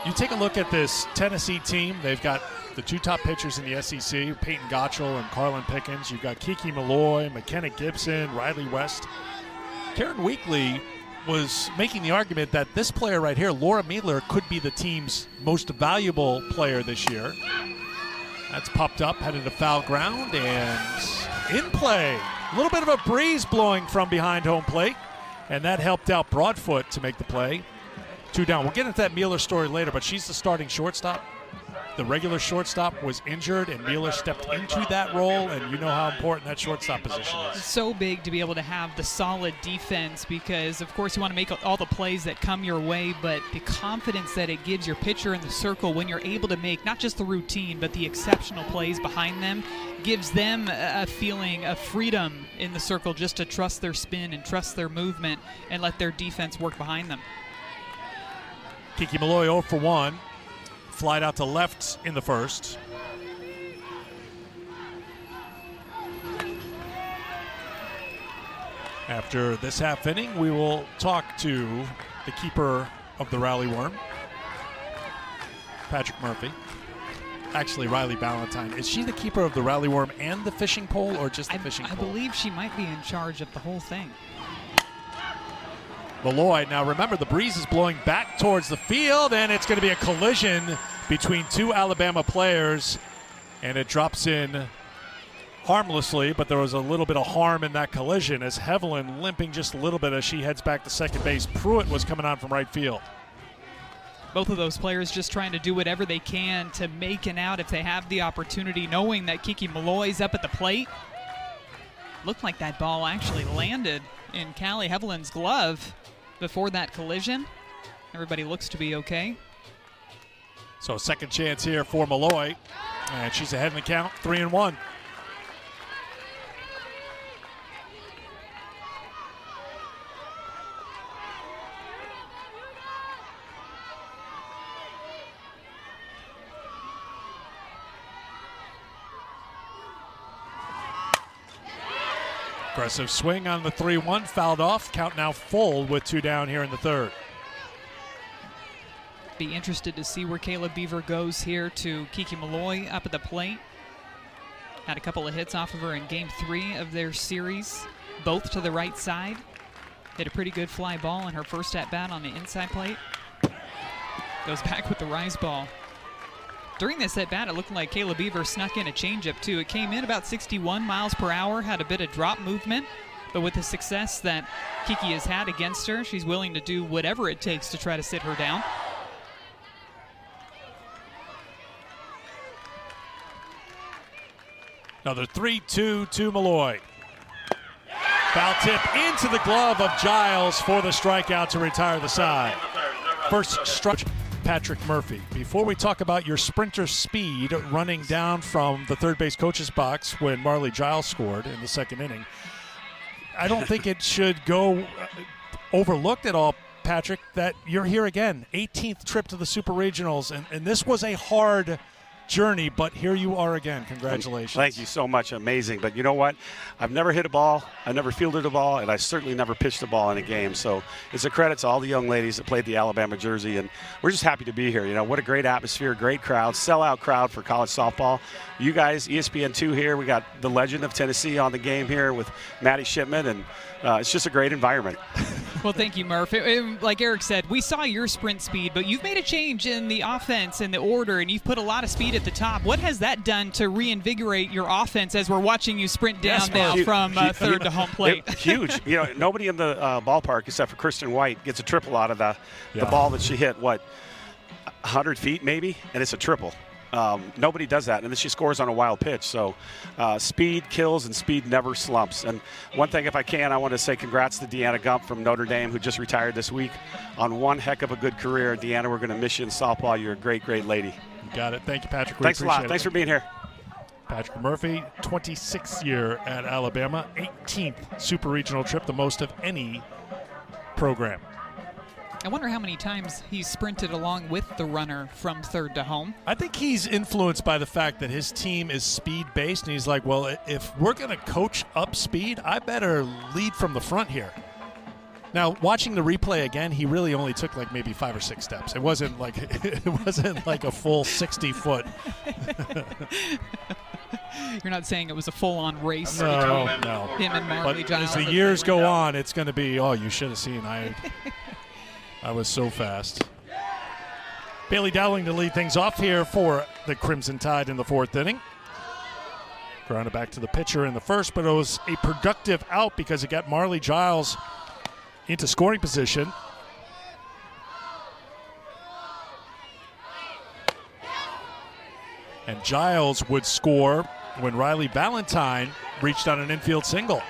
You take a look at this Tennessee team. They've got the 2 top pitchers in the SEC, Peyton Gottschall and Carlin Pickens. You've got Kiki Malloy, McKenna Gibson, Riley West. Karen Weekly was making the argument that this player right here, Laura Mueller, could be the team's most valuable player this year. That's popped up, headed to foul ground, and in play. A little bit of a breeze blowing from behind home plate, and that helped out Broadfoot to make the play. 2 down. We'll get into that Mueller story later, but she's the starting shortstop. The regular shortstop was injured, and Mueller stepped into that role, and you know how important that shortstop position is. It's so big to be able to have the solid defense because, of course, you want to make all the plays that come your way, but the confidence that it gives your pitcher in the circle when you're able to make not just the routine, but the exceptional plays behind them gives them a feeling of freedom in the circle just to trust their spin and trust their movement and let their defense work behind them. Kiki Malloy 0 for 1. Flied out to left in the first. After this half inning, we will talk to the keeper of the Rally Worm, Patrick Murphy. Actually, Riley Ballantyne. Is she the keeper of the Rally Worm and the fishing pole, or just the fishing pole? I believe she might be in charge of the whole thing. Malloy, now remember the breeze is blowing back towards the field, and it's going to be a collision between 2 Alabama players, and it drops in harmlessly, but there was a little bit of harm in that collision as Hevelin limping just a little bit as she heads back to second base. Pruitt was coming on from right field. Both of those players just trying to do whatever they can to make an out if they have the opportunity, knowing that Kiki Malloy's up at the plate. Looked like that ball actually landed in Callie Hevelin's glove before that collision. Everybody looks to be okay. So second chance here for Malloy, and she's ahead in the count, 3-1. Aggressive swing on the 3-1, fouled off. Count now full with 2 down here in the third. Be interested to see where Kayla Beaver goes here to Kiki Malloy up at the plate. Had a couple of hits off of her in game 3 of their series, both to the right side. Hit a pretty good fly ball in her first at-bat on the inside plate. Goes back with the rise ball. During this at-bat, it looked like Kayla Beaver snuck in a changeup, too. It came in about 61 miles per hour, had a bit of drop movement, but with the success that Kiki has had against her, she's willing to do whatever it takes to try to sit her down. Another 3-2 to Malloy. Foul tip into the glove of Giles for the strikeout to retire the side. First strike, Patrick Murphy. Before we talk about your sprinter speed running down from the third base coach's box when Marley Giles scored in the second inning, I don't think it should go overlooked at all, Patrick, that you're here again. 18th trip to the Super Regionals, and this was a hard journey, but here you are again. Congratulations. Thank you so much. Amazing. But you know what? I've never hit a ball. I've never fielded a ball, and I certainly never pitched a ball in a game. So it's a credit to all the young ladies that played the Alabama jersey, and we're just happy to be here. You know, what a great atmosphere, great crowd, sellout crowd for college softball. You guys, ESPN2 here. We got the legend of Tennessee on the game here with Maddie Shipman, and it's just a great environment. Well, thank you, Murph. Like Eric said, we saw your sprint speed, but you've made a change in the offense and the order, and you've put a lot of speed at the top. What has that done to reinvigorate your offense as we're watching you sprint down from third to home plate? Huge. You know, nobody in the ballpark except for Kristen White gets a triple out of the ball that she hit, 100 feet maybe, and it's a triple. Nobody does that, and then she scores on a wild pitch. So speed kills, and speed never slumps. And one thing, if I can, I want to say congrats to Deanna Gump from Notre Dame, who just retired this week, on one heck of a good career. Deanna, we're going to miss you in softball. You're a great, great lady. You got it. Thank you, Patrick. Thanks a lot. Thanks for being here. Patrick Murphy, 26th year at Alabama, 18th super regional trip, the most of any program. I wonder how many times he's sprinted along with the runner from third to home. I think he's influenced by the fact that his team is speed-based, and he's like, well, if we're going to coach up speed, I better lead from the front here. Now, watching the replay again, he really only took like maybe 5 or 6 steps. It wasn't like a full 60-foot. You're not saying it was a full-on race No. between him and Marley But Giles. as the years go on, it's going to be, oh, you should have seen. I was so fast. Bailey Dowling to lead things off here for the Crimson Tide in the 4th inning. Grounded back to the pitcher in the first, but it was a productive out because it got Marley Giles into scoring position. And Giles would score when Riley Valentine reached on an infield single.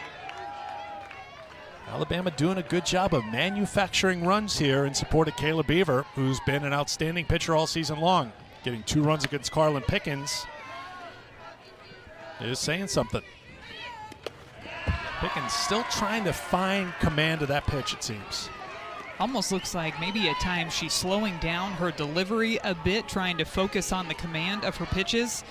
Alabama doing a good job of manufacturing runs here in support of Kayla Beaver, who's been an outstanding pitcher all season long. Getting 2 runs against Carlin Pickens is saying something. Pickens still trying to find command of that pitch, it seems. Almost looks like maybe at times she's slowing down her delivery a bit, trying to focus on the command of her pitches.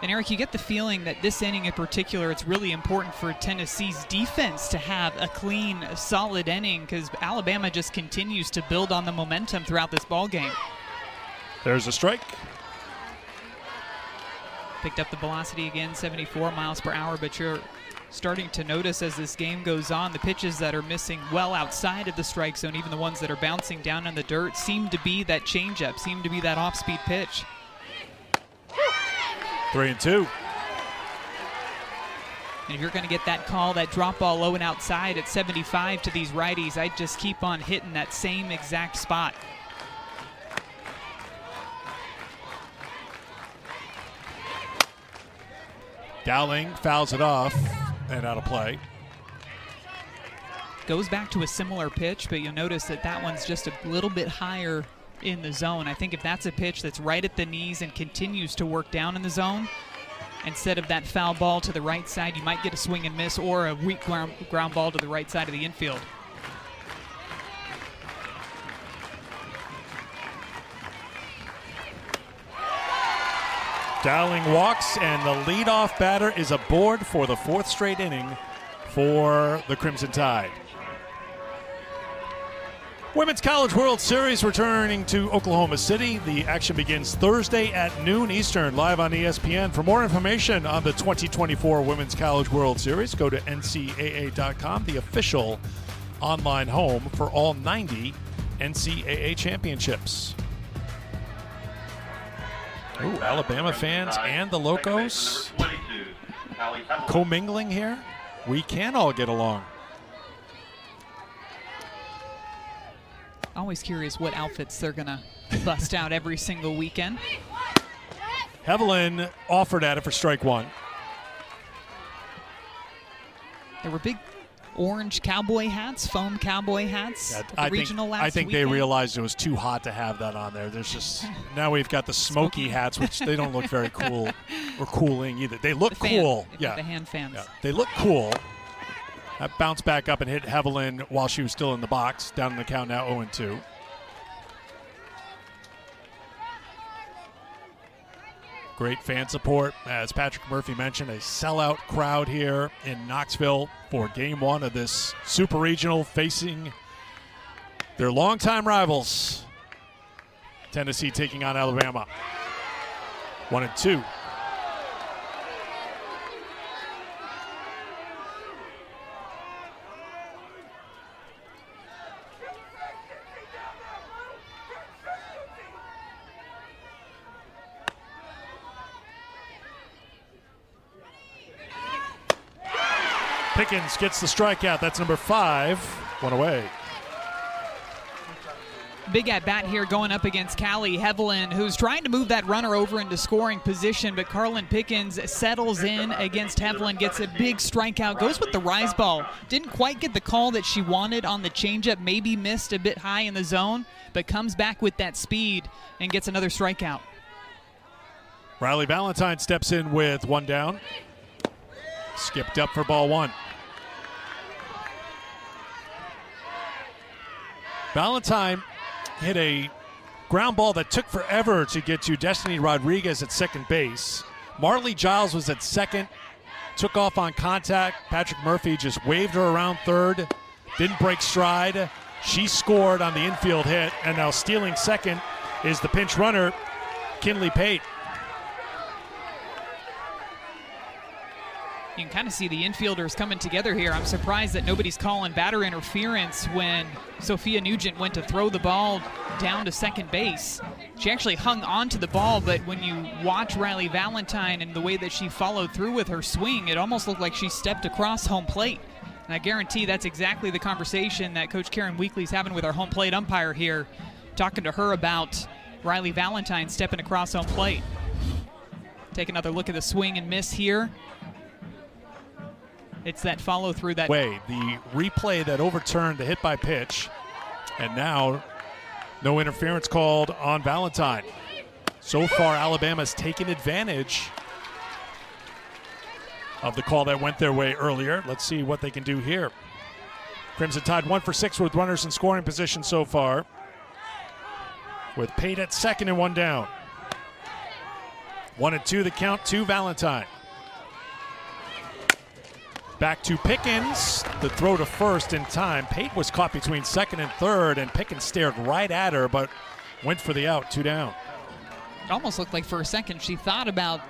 And Eric, you get the feeling that this inning in particular, it's really important for Tennessee's defense to have a clean, solid inning because Alabama just continues to build on the momentum throughout this ball game. There's a strike. Picked up the velocity again, 74 miles per hour, but you're starting to notice as this game goes on, the pitches that are missing well outside of the strike zone, even the ones that are bouncing down in the dirt, seem to be that changeup, seem to be that off-speed pitch. 3-2. And if you're going to get that call, that drop ball low and outside at 75 to these righties, I'd just keep on hitting that same exact spot. Dowling fouls it off and out of play. Goes back to a similar pitch, but you'll notice that that one's just a little bit higher in the zone. I think if that's a pitch that's right at the knees and continues to work down in the zone, instead of that foul ball to the right side, you might get a swing and miss or a weak ground ball to the right side of the infield. Dowling walks, and the leadoff batter is aboard for the 4th straight inning for the Crimson Tide. Women's College World Series returning to Oklahoma City. The action begins Thursday at noon Eastern, live on ESPN. For more information on the 2024 Women's College World Series, go to NCAA.com, the official online home for all 90 NCAA championships. Ooh, Alabama fans and the Locos commingling here. We can all get along. Always curious what outfits they're going to bust out every single weekend. Hevelin offered at it for strike 1. There were big orange cowboy hats, foam cowboy hats at the regional last weekend. I think they realized it was too hot to have that on there. There's just now we've got the smoky hats, which they don't look very cool or cooling either. They look cool. Yeah, the hand fans. Yeah. They look cool. That bounced back up and hit Hevelin while she was still in the box. Down in the count now, 0-2. Great fan support. As Patrick Murphy mentioned, a sellout crowd here in Knoxville for Game 1 of this Super Regional, facing their longtime rivals. Tennessee taking on Alabama. 1-2. Pickens gets the strikeout. That's number 5. One away. big at-bat here going up against Callie Hevelin, who's trying to move that runner over into scoring position, but Carlin Pickens settles in against Hevelin, gets a big strikeout, goes with the rise ball. Didn't quite get the call that she wanted on the changeup, maybe missed a bit high in the zone, but comes back with that speed and gets another strikeout. Riley Valentine steps in with one down. Skipped up for ball one. Valentine hit a ground ball that took forever to get to Destiny Rodriguez at second base. Marley Giles was at second, took off on contact. Patrick Murphy just waved her around third, didn't break stride. She scored on the infield hit, and now stealing second is the pinch runner, Kinley Pate. You can kind of see the infielders coming together here. I'm surprised that nobody's calling batter interference when Sophia Nugent went to throw the ball down to second base. She actually hung on to the ball, but when you watch Riley Valentine and the way that she followed through with her swing, it almost looked like she stepped across home plate. And I guarantee that's exactly the conversation that Coach Karen Weekly's having with our home plate umpire here, talking to her about Riley Valentine stepping across home plate. Take another look at the swing and miss here. It's that follow through that way. The replay that overturned the hit by pitch, and now no interference called on Valentine. So far, Alabama's taken advantage of the call that went their way earlier. Let's see what they can do here. Crimson Tide 1 for 6 with runners in scoring position so far, with Pate at second and one down. 1-2 the count to Valentine. Back to Pickens. The throw to first in time. Pate was caught between second and third, and Pickens stared right at her, but went for the out, 2 down. It almost looked like for a second she thought about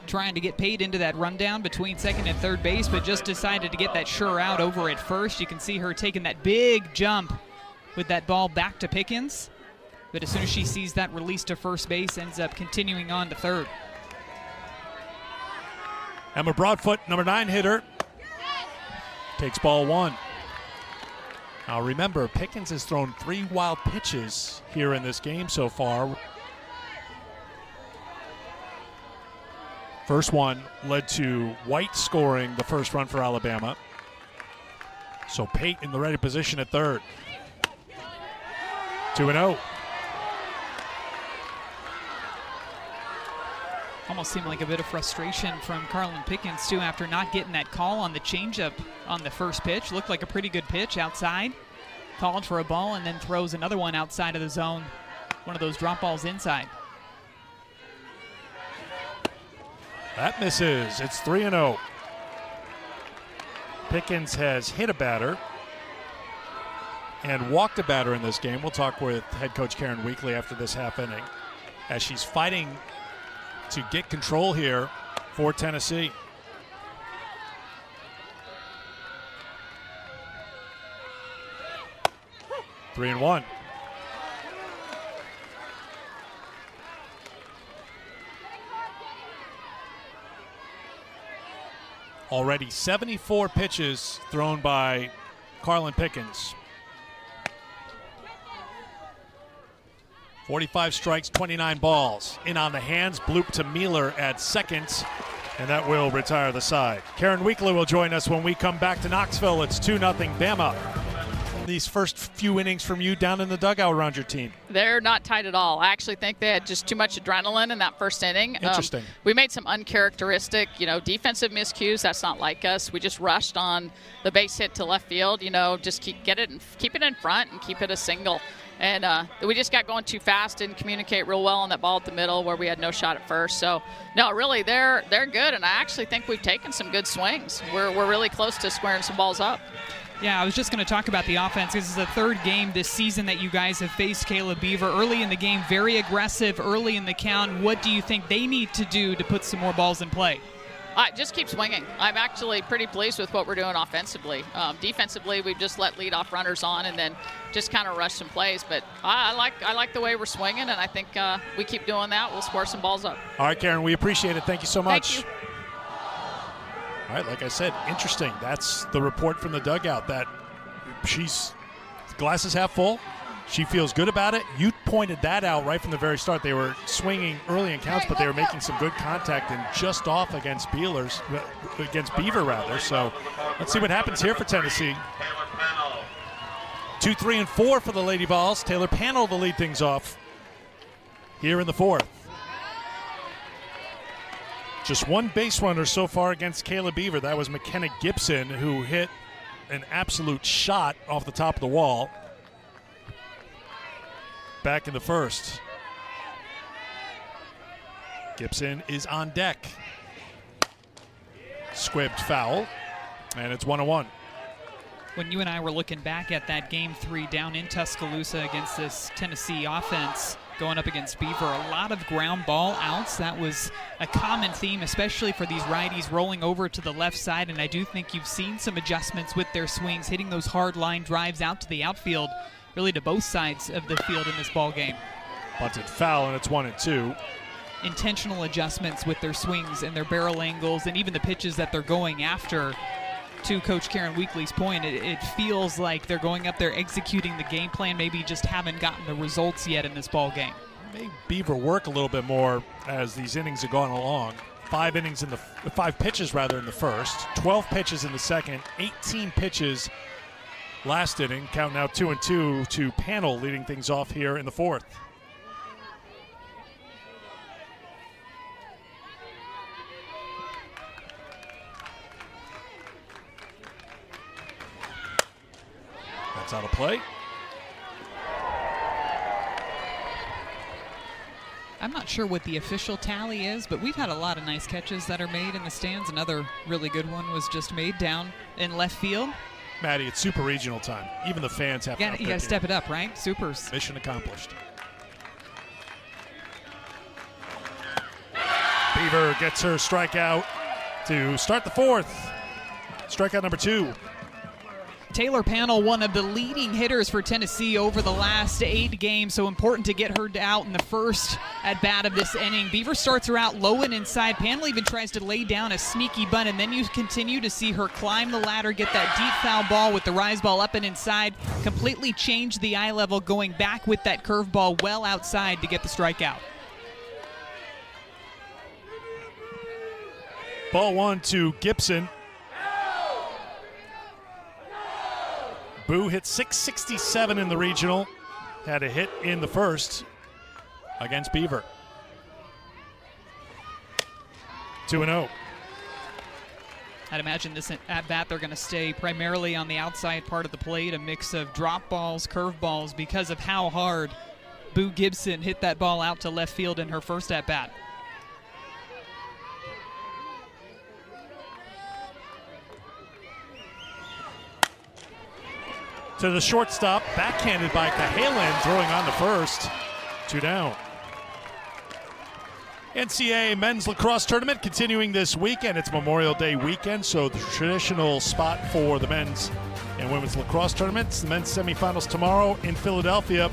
trying to get Pate into that rundown between second and third base, but just decided to get that sure out over at first. You can see her taking that big jump with that ball back to Pickens, but as soon as she sees that release to first base, ends up continuing on to third. Emma Broadfoot, number 9 hitter, takes ball one. Now remember, Pickens has thrown 3 wild pitches here in this game so far. First one led to White scoring the first run for Alabama. So Pate in the ready position at third. 2-0. Almost seemed like a bit of frustration from Carlin Pickens, too, after not getting that call on the changeup on the first pitch. Looked like a pretty good pitch outside. Called for a ball and then throws another one outside of the zone. One of those drop balls inside. That misses. It's 3-0. Pickens has hit a batter and walked a batter in this game. We'll talk with head coach Karen Weekly after this half inning as she's fighting to get control here for Tennessee. Three and one. Already 74 pitches thrown by Carlin Pickens. 45 strikes, 29 balls. In on the hands, bloop to Mealer at second, and that will retire the side. Karen Weekly will join us when we come back to Knoxville. It's 2-0 Bama. These first few innings from you down in the dugout around your team. They're not tight at all. I actually think they had just too much adrenaline in that first inning. Interesting. We made some uncharacteristic, defensive miscues. That's not like us. We just rushed on the base hit to left field. Just keep it in front and keep it a single. And we just got going too fast, didn't communicate real well on that ball at the middle where we had no shot at first. So, no, really, they're good, and I actually think we've taken some good swings. We're really close to squaring some balls up. Yeah, I was just going to talk about the offense. This is the third game this season that you guys have faced Caleb Beaver. Early in the game, very aggressive, early in the count. What do you think they need to do to put some more balls in play? Just keep swinging. I'm actually pretty pleased with what we're doing offensively. Defensively, we've just let leadoff runners on and then just kind of rush some plays. But I like the way we're swinging, and I think we keep doing that. We'll score some balls up. All right, Karen, we appreciate it. Thank you so much. Thank you. All right, like I said, interesting. That's the report from the dugout that she's glass is half full. She feels good about it. You pointed that out right from the very start. They were swinging early in counts, but they were making some good contact and just off against Beaver. So let's see what happens here for Tennessee. 2, 3, and 4 for the Lady Vols. Taylor Panel to lead things off here in the fourth. Just one base runner so far against Kayla Beaver. That was McKenna Gibson, who hit an absolute shot off the top of the wall back in the first. Gibson is on deck. Squibbed foul, and it's 1-1. When you and I were looking back at that Game 3 down in Tuscaloosa against this Tennessee offense going up against Beaver, a lot of ground ball outs. That was a common theme, especially for these righties rolling over to the left side, and I do think you've seen some adjustments with their swings, hitting those hard line drives out to the outfield, really to both sides of the field in this ball game. Bunted foul, and it's 1-2. Intentional adjustments with their swings and their barrel angles and even the pitches that they're going after. To Coach Karen Weekly's point, it feels like they're going up there executing the game plan, maybe just haven't gotten the results yet in this ball game. Made Beaver work a little bit more as these innings have gone along. 5 pitches in the first, 12 pitches in the second, 18 pitches last inning. Count now 2-2 to Panel leading things off here in the fourth. That's out of play. I'm not sure what the official tally is, but we've had a lot of nice catches that are made in the stands. Another really good one was just made down in left field. Maddie, it's super regional time. Even the fans have to You got to step it up, right? Supers. Mission accomplished. Beaver gets her strikeout to start the fourth. Strikeout number 2. Taylor Panel, one of the leading hitters for Tennessee over the last 8 games, so important to get her out in the first at-bat of this inning. Beaver starts her out low and inside. Panel even tries to lay down a sneaky bunt, and then you continue to see her climb the ladder, get that deep foul ball with the rise ball up and inside, completely change the eye level, going back with that curveball well outside to get the strikeout. Ball 1 to Gibson. Boo hit .667 in the regional. Had a hit in the first against Beaver. 2-0. I'd imagine this at-bat they're going to stay primarily on the outside part of the plate, a mix of drop balls, curve balls, because of how hard Boo Gibson hit that ball out to left field in her first at-bat. To the shortstop, backhanded by Cahalan, throwing on the first. 2 down. NCAA men's lacrosse tournament continuing this weekend. It's Memorial Day weekend, so the traditional spot for the men's and women's lacrosse tournaments. The men's semifinals tomorrow in Philadelphia.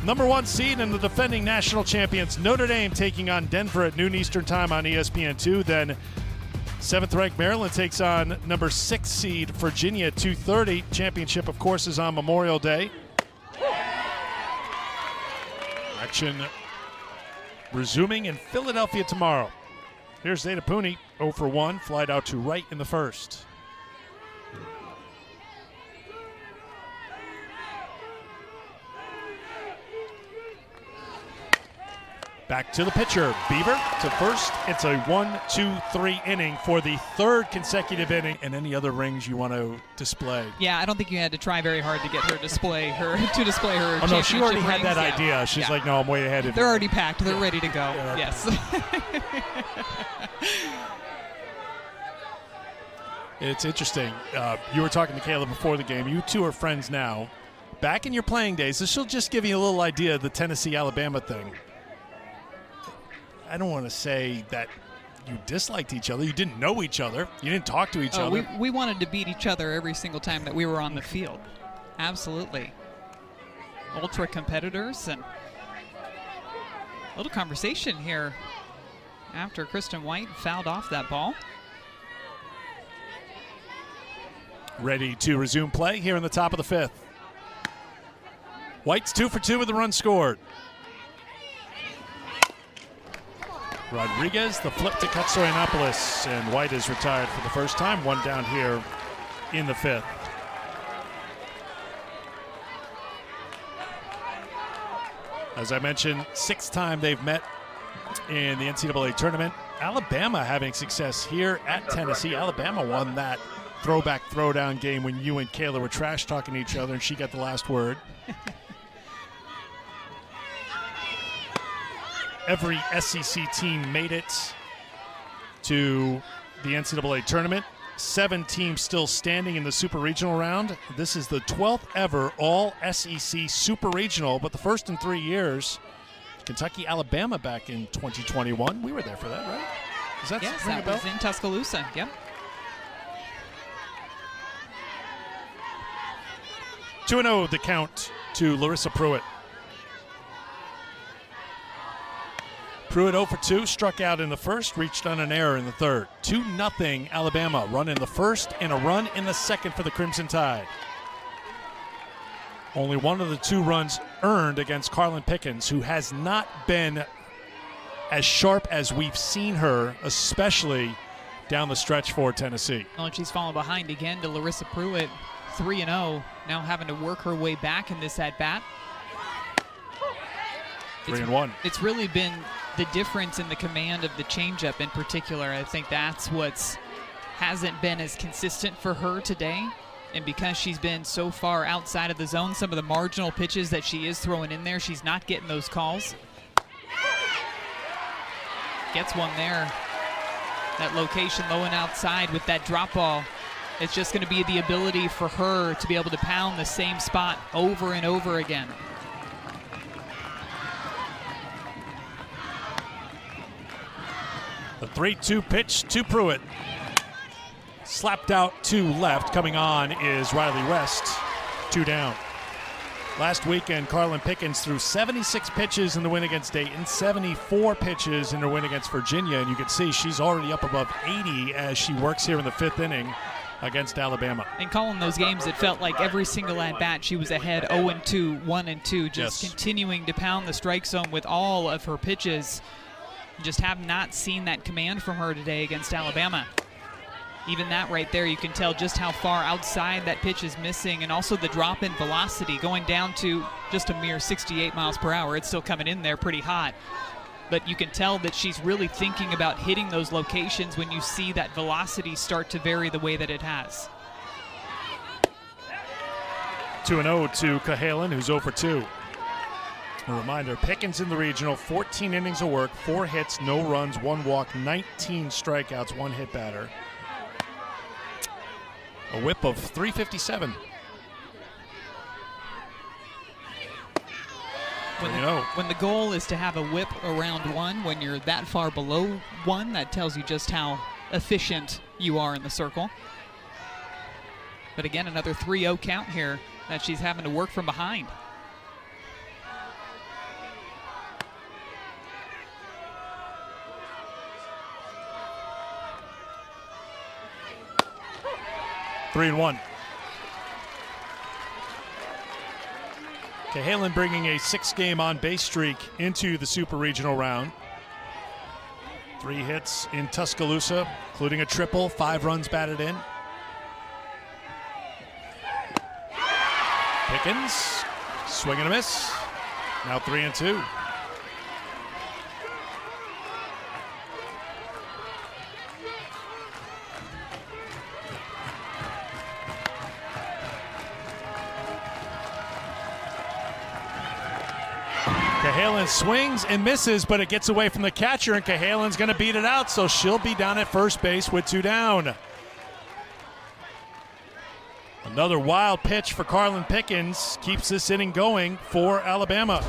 Number 1 seed and the defending national champions Notre Dame taking on Denver at noon Eastern time on ESPN2. Then 7th-ranked Maryland takes on number 6 seed Virginia at 2:30. Championship, of course, is on Memorial Day. Action resuming in Philadelphia tomorrow. Here's Zeta Pooney, 0 for 1, flied out to right in the first. Back to the pitcher, Beaver to first. It's a 1-2-3 inning for the 3rd consecutive inning. And any other rings you want to display? Yeah, I don't think you had to try very hard to get her display her Oh no, she already had that idea. She's like, no, I'm way ahead of you. They're already packed. They're ready to go. Yes. It's interesting. You were talking to Kayla before the game. You two are friends now. Back in your playing days, this will just give you a little idea of the Tennessee-Alabama thing. I don't want to say that you disliked each other. You didn't know each other. You didn't talk to each other. We wanted to beat each other every single time that we were on the field. Absolutely. Ultra competitors, and a little conversation here after Kristen White fouled off that ball. Ready to resume play here in the top of the 5th. White's 2 for 2 with the run scored. Rodriguez, the flip to Katsoyanopoulos, and White is retired for the first time. One down here in the 5th. As I mentioned, 6th time they've met in the NCAA tournament. Alabama having success here at Tennessee. Alabama won that throwback throwdown game when you and Kayla were trash talking to each other and she got the last word. Every SEC team made it to the NCAA tournament. 7 teams still standing in the Super Regional round. This is the 12th ever All-SEC Super Regional, but the first in 3 years. Kentucky, Alabama back in 2021. We were there for that, right? Does that yes, ring that a bell? was in Tuscaloosa. Yep. 2-0 the count to Larissa Pruitt. Pruitt 0 for 2, struck out in the first, reached on an error in the third. 2-0 Alabama, run in the first and a run in the second for the Crimson Tide. Only one of the 2 runs earned against Carlin Pickens, who has not been as sharp as we've seen her, especially down the stretch for Tennessee. Well, and she's fallen behind again to Larissa Pruitt, 3-0, now having to work her way back in this at-bat. 3-1. It's really been the difference in the command of the changeup in particular. I think that's what's hasn't been as consistent for her today. And because she's been so far outside of the zone, some of the marginal pitches that she is throwing in there, she's not getting those calls. Gets one there. That location low and outside with that drop ball. It's just going to be the ability for her to be able to pound the same spot over and over again. The 3-2 pitch to Pruitt. Slapped out to left. Coming on is Riley Rest. 2 down. Last weekend, Carlin Pickens threw 76 pitches in the win against Dayton, 74 pitches in her win against Virginia, and you can see she's already up above 80 as she works here in the 5th inning against Alabama. And calling those games, it felt like every single at-bat she was ahead 0-2, 1-2, just continuing to pound the strike zone with all of her pitches. Just have not seen that command from her today against Alabama. Even that right there, you can tell just how far outside that pitch is missing, and also the drop in velocity going down to just a mere 68 miles per hour. It's still coming in there pretty hot. But you can tell that she's really thinking about hitting those locations when you see that velocity start to vary the way that it has. 2-0 to Cahalan, who's 0 for 2. A reminder, Pickens in the regional, 14 innings of work, 4 hits, no runs, 1 walk, 19 strikeouts, 1 hit batter. A whip of 357. When the goal is to have a whip around 1, when you're that far below 1, that tells you just how efficient you are in the circle. But again, another 3-0 count here that she's having to work from behind. Three and 1. Cahalan bringing a 6-game on-base streak into the Super Regional round. 3 hits in Tuscaloosa, including a triple, 5 runs batted in. Pickens, swing and a miss. Now 3-2. Cahalan swings and misses, but it gets away from the catcher, and Cahalan's going to beat it out, so she'll be down at first base with 2 down. Another wild pitch for Carlin Pickens keeps this inning going for Alabama.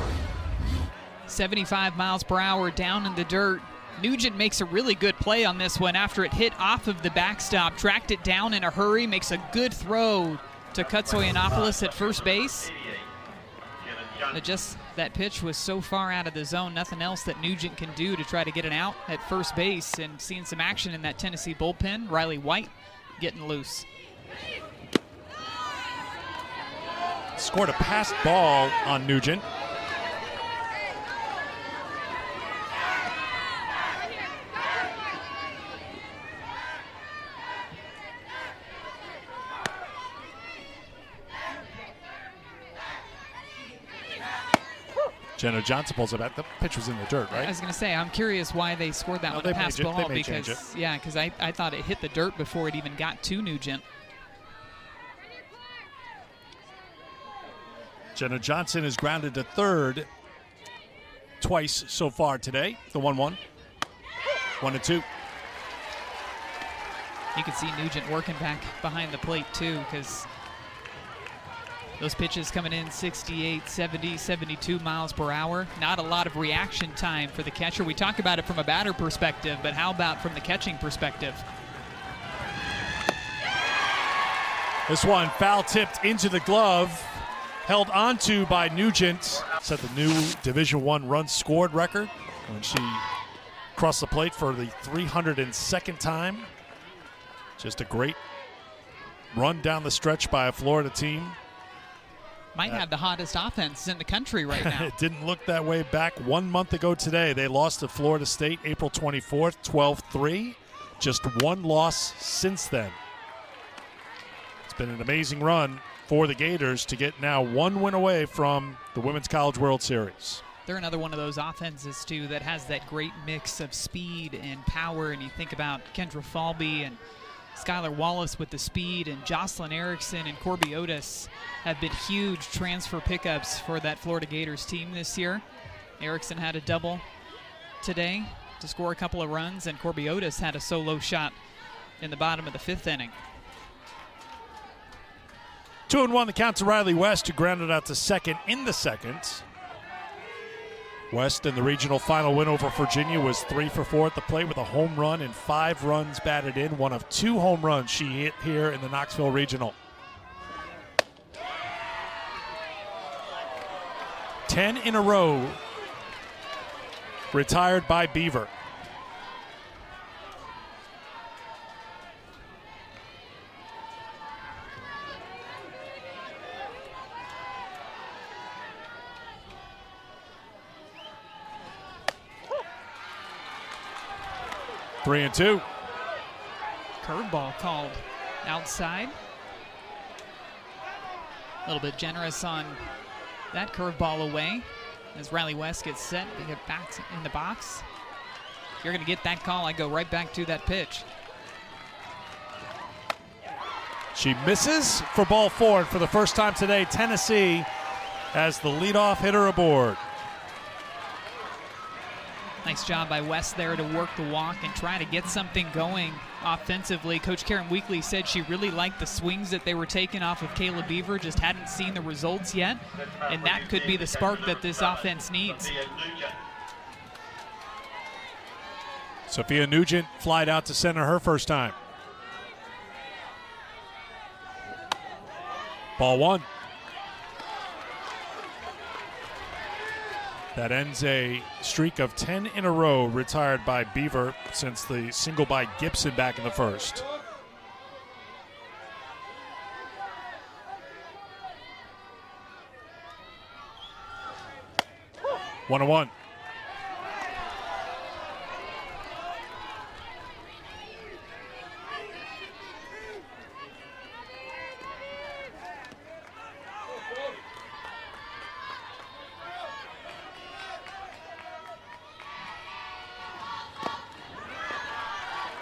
75 miles per hour down in the dirt. Nugent makes a really good play on this one after it hit off of the backstop, tracked it down in a hurry, makes a good throw to Katsoyanopoulos at first base. But just that pitch was so far out of the zone, nothing else that Nugent can do to try to get an out at first base, and seeing some action in that Tennessee bullpen. Riley White getting loose. scored a passed ball on Nugent. Jenna Johnson pulls it back. The pitch was in the dirt, right? I was going to say, I'm curious why they scored that one a pass ball, because I thought it hit the dirt before it even got to Nugent. Jenna Johnson is grounded to third twice so far today. The 1-1, 1-2. You can see Nugent working back behind the plate too, because those pitches coming in 68, 70, 72 miles per hour. Not a lot of reaction time for the catcher. We talk about it from a batter perspective, but how about from the catching perspective? This one foul tipped into the glove, held onto by Nugent. Set the new Division I runs scored record when she crossed the plate for the 302nd time. Just a great run down the stretch by a Florida team. Might have the hottest offense in the country right now. It didn't look that way back 1 month ago today. They lost to Florida State April 24th, 12-3. Just one loss since then. It's been an amazing run for the Gators to get now one win away from the Women's College World Series. They're another one of those offenses, too, that has that great mix of speed and power. And you think about Kendra Falby and Skylar Wallace with the speed, and Jocelyn Erickson and Corby Otis have been huge transfer pickups for that Florida Gators team this year. Erickson had a double today to score a couple of runs, and Corby Otis had a solo shot in the bottom of the 5th inning. 2-1 the count to Riley West, who grounded out to second in the second. West in the regional final win over Virginia was 3 for 4 at the plate with a home run and 5 runs batted in. One of 2 home runs she hit here in the Knoxville Regional. 10 in a row retired by Beaver. Three and two. Curveball called outside. A little bit generous on that curveball away as Riley West gets set to get back in the box. If you're going to get that call, I go right back to that pitch. She misses for ball 4, and for the first time today, Tennessee has the leadoff hitter aboard. Nice job by West there to work the walk and try to get something going offensively. Coach Karen Weekly said she really liked the swings that they were taking off of Kayla Beaver, just hadn't seen the results yet, and that could be the spark that this offense needs. Sophia Nugent flied out to center her first time. Ball 1. That ends a streak of 10 in a row retired by Beaver since the single by Gibson back in the first. One and one.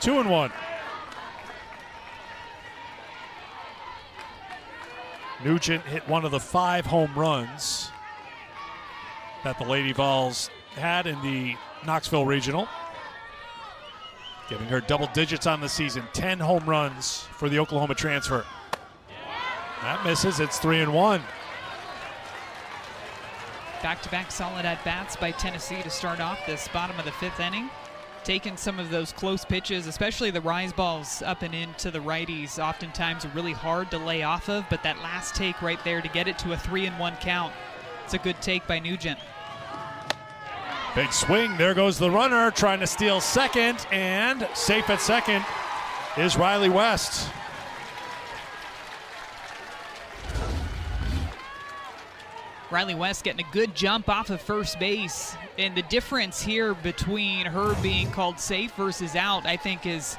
Two and one. Nugent hit one of the 5 home runs that the Lady Vols had in the Knoxville Regional, giving her double digits on the season. 10 home runs for the Oklahoma transfer. That misses. It's 3 and one. Back-to-back solid at-bats by Tennessee to start off this bottom of the 5th inning. Taking some of those close pitches, especially the rise balls up and into the righties, oftentimes are really hard to lay off of, but that last take right there to get it to a 3-1 count, it's a good take by Nugent. Big swing. There goes the runner trying to steal second, and safe at second is Riley West. Riley West getting a good jump off of first base. And the difference here between her being called safe versus out, I think, is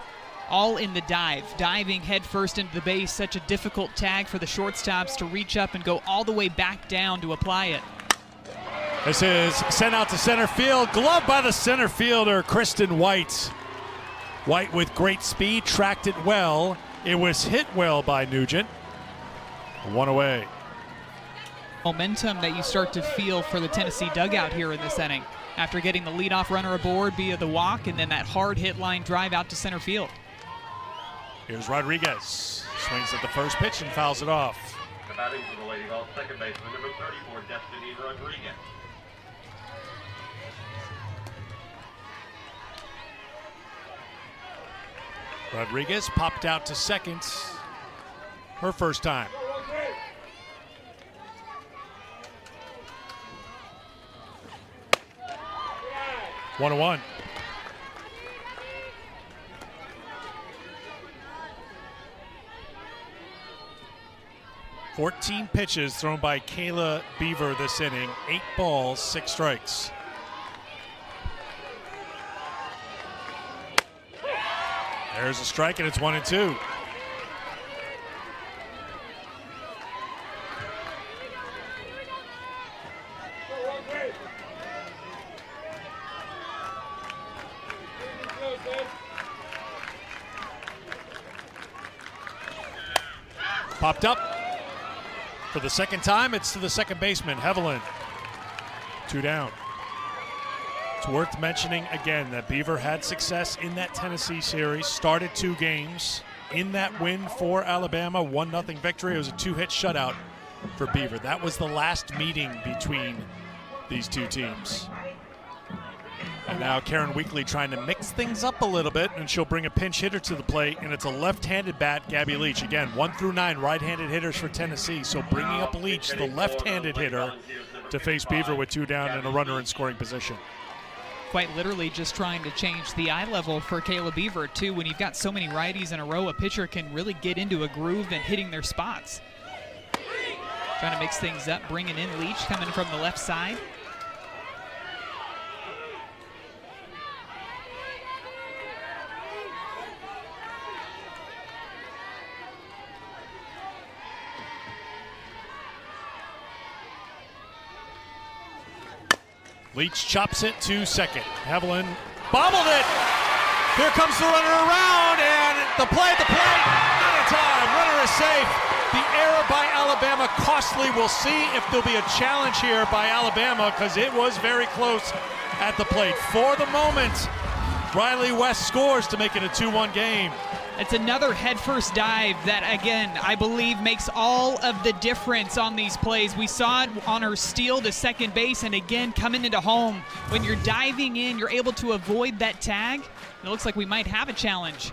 all in the dive. Diving head first into the base, such a difficult tag for the shortstops to reach up and go all the way back down to apply it. This is sent out to center field. Glove by the center fielder, Kristen White. White with great speed, tracked it well. It was hit well by Nugent. One away. Momentum that you start to feel for the Tennessee dugout here in this inning after getting the leadoff runner aboard via the walk and then that hard hit line drive out to center field. Here's Rodriguez. Swings at the first pitch and fouls it off. The batting for the Lady Vols, second baseman, number 34, Destiny Rodriguez. Rodriguez popped out to second. Her first time. One and one. Fourteen pitches thrown by Kayla Beaver this inning. 8 balls, 6 strikes. There's a strike, and it's 1-2. Popped up. For the second time, it's to the second baseman, Hevelin. 2 down. It's worth mentioning again that Beaver had success in that Tennessee series, started 2 games. In that win for Alabama, 1-0 victory. It was a 2-hit shutout for Beaver. That was the last meeting between these two teams. And now Karen Weekly trying to mix things up a little bit, and she'll bring a pinch hitter to the plate, and it's a left-handed bat, Gabby Leach. Again, 1 through 9 right-handed hitters for Tennessee, so bringing up Leach, the left-handed hitter, to face Beaver with 2 down and a runner in scoring position. Quite literally just trying to change the eye level for Kayla Beaver, too. When you've got so many righties in a row, a pitcher can really get into a groove and hitting their spots. Trying to mix things up, bringing in Leach, coming from the left side. Leach chops it to second. Hevelin bobbled it. Here comes the runner around, and the play at the plate. Out of time. Runner is safe. The error by Alabama costly. We'll see if there'll be a challenge here by Alabama because it was very close at the plate. For the moment, Riley West scores to make it a 2-1 game. It's another headfirst dive that, again, I believe makes all of the difference on these plays. We saw it on her steal to second base, and again, coming into home. When you're diving in, you're able to avoid that tag. It looks like we might have a challenge.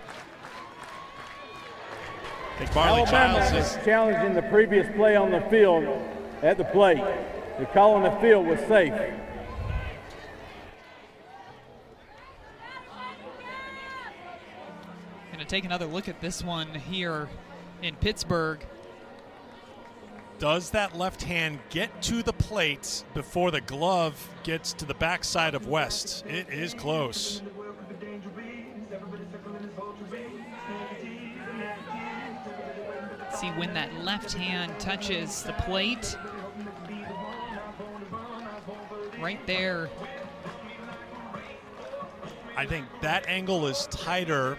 I think Barley Alabama Childs is challenging the previous play on the field at the plate. The call on the field was safe. Going to take another look at this one here in Pittsburgh. Does that left hand get to the plate before the glove gets to the backside of West? It is close. See when that left hand touches the plate. Right there. I think that angle is tighter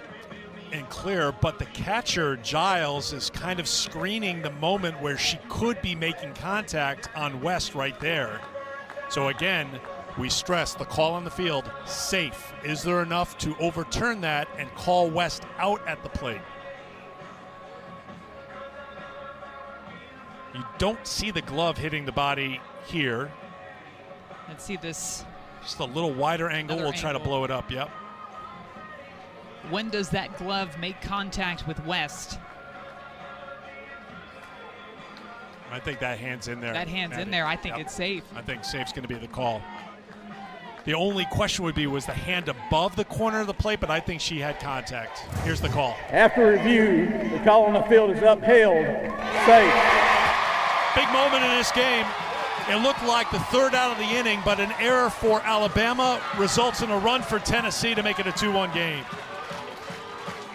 and clear, but the catcher, Giles, is kind of screening the moment where she could be making contact on West right there. So again, we stress the call on the field, safe. Is there enough to overturn that and call West out at the plate? You don't see the glove hitting the body here. Let's see this. Just a little wider angle. Another We'll try to angle. blow it up, yep. When does that glove make contact with West? I think that hand's in there. That hand's in there. I think it's safe. I think safe's going to be the call. The only question would be, was the hand above the corner of the plate, but I think she had contact. Here's the call. After review, the call on the field is upheld, safe. Big moment in this game. It looked like the third out of the inning, but an error for Alabama results in a run for Tennessee to make it a 2-1 game.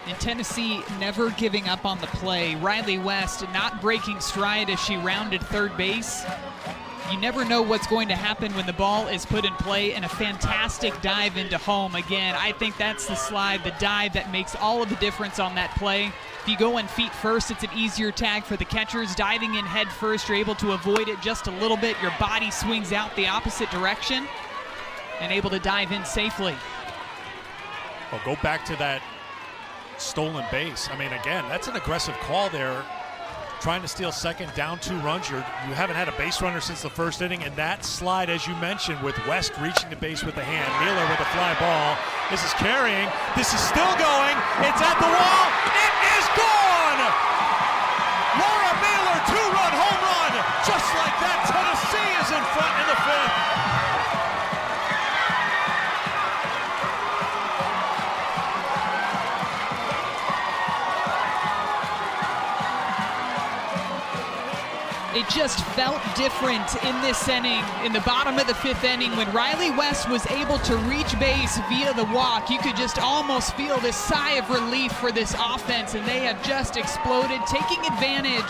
And Tennessee never giving up on the play. Riley West not breaking stride as she rounded third base. You never know what's going to happen when the ball is put in play, and a fantastic dive into home. Again, I think that's the slide, the dive that makes all of the difference on that play. If you go in feet first, it's an easier tag for the catchers. Diving in head first, you're able to avoid it just a little bit. Your body swings out the opposite direction and able to dive in safely. Well, go back to that stolen base. I mean, again, that's an aggressive call there. Trying to steal second, down 2 runs. You haven't had a base runner since the first inning, and that slide, as you mentioned, with West reaching the base with the hand, Miller with a fly ball. This is carrying. This is still going. It's at the wall. It is gone! Laura Miller, 2-run home run. Just like that, Tennessee is in front in the 5th. It just felt different in this inning, in the bottom of the 5th inning, when Riley West was able to reach base via the walk. You could just almost feel this sigh of relief for this offense, and they have just exploded, taking advantage